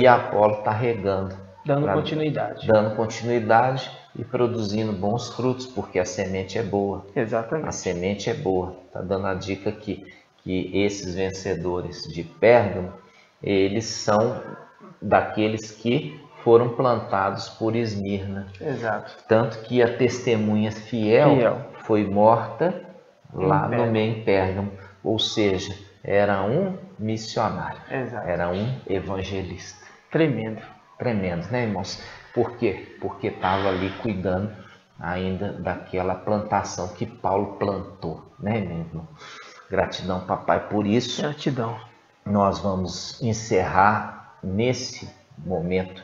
Speaker 1: Apolo está regando.
Speaker 2: Dando continuidade.
Speaker 1: Dando continuidade e produzindo bons frutos, porque a semente é boa.
Speaker 2: Exatamente.
Speaker 1: A semente é boa. Está dando a dica aqui que esses vencedores de Pérgamo, eles são daqueles que foram plantados por Esmirna.
Speaker 2: Exato.
Speaker 1: Tanto que a testemunha fiel foi morta lá no meio em Pérgamo. Ou seja, era um missionário.
Speaker 2: Exato.
Speaker 1: Era um evangelista.
Speaker 2: Tremendo.
Speaker 1: Tremendo, né, irmãos? Por quê? Porque estava ali cuidando ainda daquela plantação que Paulo plantou, né, meu irmão? Gratidão, papai, por isso.
Speaker 2: Gratidão.
Speaker 1: Nós vamos encerrar nesse momento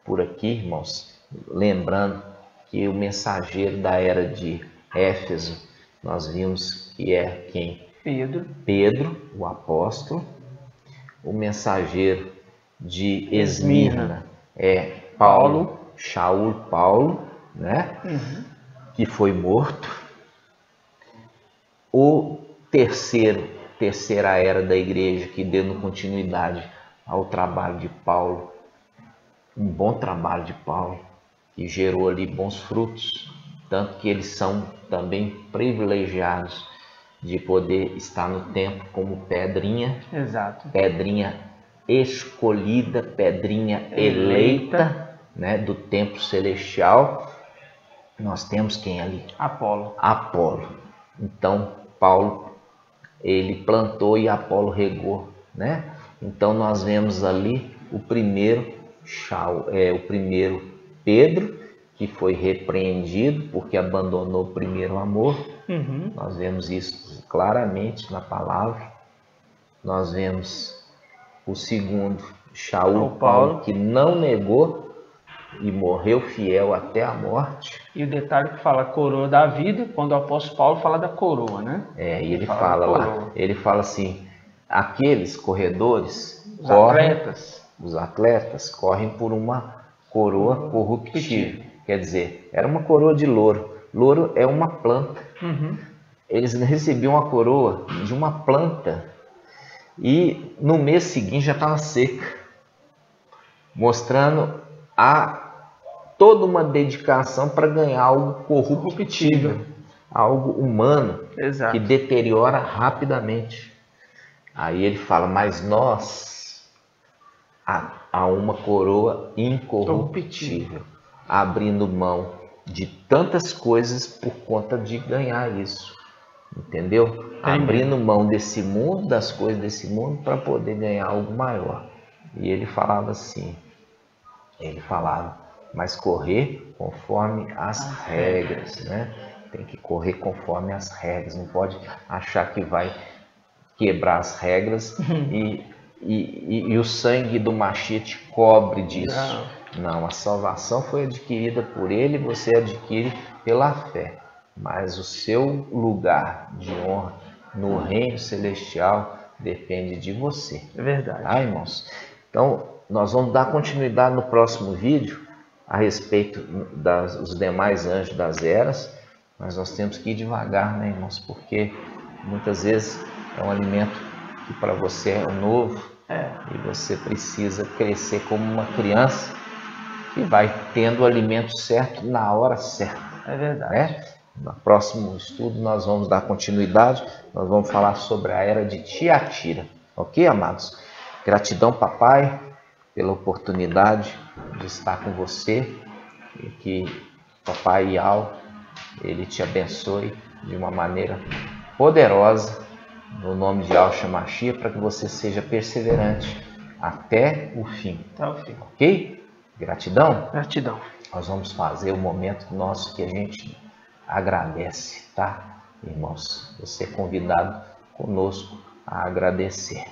Speaker 1: por aqui, irmãos, lembrando que o mensageiro da era de Éfeso, nós vimos que é quem? Pedro, o apóstolo. O mensageiro de Esmirna é Shaul Paulo, né? Que foi morto. O terceira era da igreja, que deu continuidade ao trabalho de Paulo, um bom trabalho de Paulo, que gerou ali bons frutos, tanto que eles são também privilegiados de poder estar no templo como pedrinha.
Speaker 2: Exato.
Speaker 1: Pedrinha escolhida, pedrinha eleita, né, do templo celestial. Nós temos quem ali? Apolo. Então, Paulo, ele plantou e Apolo regou, né? Então, nós vemos ali o primeiro Pedro, que foi repreendido porque abandonou o primeiro amor. Nós vemos isso claramente na palavra. Nós vemos o segundo, Shaul Paulo, que não negou e morreu fiel até a morte.
Speaker 2: E o detalhe que fala coroa da vida, quando o apóstolo Paulo fala da coroa, né?
Speaker 1: E ele fala lá, ele fala assim, aqueles corredores, os atletas correm por uma coroa corruptível. Quer dizer, era uma coroa de louro. Louro é uma planta. Eles recebiam a coroa de uma planta e no mês seguinte já estava seca, mostrando toda uma dedicação para ganhar algo corruptível, algo humano.
Speaker 2: Exato.
Speaker 1: Que deteriora rapidamente. Aí ele fala, mas nós há uma coroa incorruptível, abrindo mão de tantas coisas por conta de ganhar isso. entendeu? Abrindo mão desse mundo, das coisas desse mundo, para poder ganhar algo maior. E ele falava assim, mas correr conforme as regras, né? Tem que correr conforme as regras, não pode achar que vai quebrar as regras e o sangue do Mashiach te cobre disso. Não, a salvação foi adquirida por ele, você adquire pela fé. Mas o seu lugar de honra no reino celestial depende de você.
Speaker 2: É verdade.
Speaker 1: Tá, irmãos? Então, nós vamos dar continuidade no próximo vídeo a respeito dos demais anjos das eras, mas nós temos que ir devagar, né, irmãos? Porque muitas vezes é um alimento que para você é novo e você precisa crescer como uma criança que vai tendo o alimento certo na hora certa.
Speaker 2: É verdade.
Speaker 1: Né? No próximo estudo nós vamos dar continuidade, nós vamos falar sobre a era de Tiatira. Ok, amados? Gratidão, papai, pela oportunidade de estar com você e que papai Yal, ele te abençoe de uma maneira poderosa no nome de Yahshua Mashiach, para que você seja perseverante até o fim.
Speaker 2: Até o fim.
Speaker 1: Ok? Gratidão?
Speaker 2: Gratidão.
Speaker 1: Nós vamos fazer o momento nosso que a gente agradece, tá? Irmãos, você é convidado conosco a agradecer.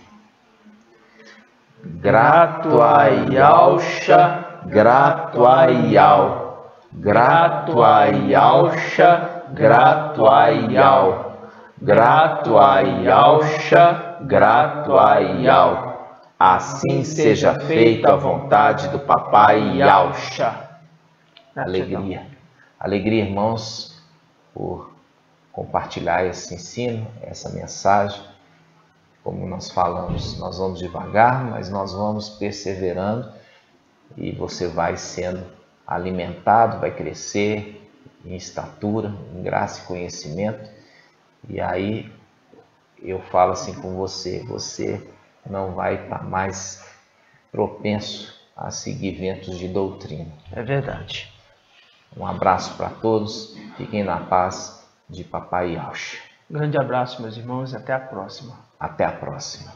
Speaker 1: Grato a Yahshua, grato a Yal, grato a Yahshua, grato a Yal, grato a Yahshua, grato a Yal. Assim seja feita a vontade do papai Yahshua. Alegria. Alegria, irmãos, por compartilhar esse ensino, essa mensagem. Como nós falamos, nós vamos devagar, mas nós vamos perseverando e você vai sendo alimentado, vai crescer em estatura, em graça e conhecimento. E aí eu falo assim com você, você não vai estar mais propenso a seguir ventos de doutrina.
Speaker 2: É verdade.
Speaker 1: Um abraço para todos, fiquem na paz de papai Yahshua.
Speaker 2: Grande abraço, meus irmãos, e até a próxima.
Speaker 1: Até a próxima.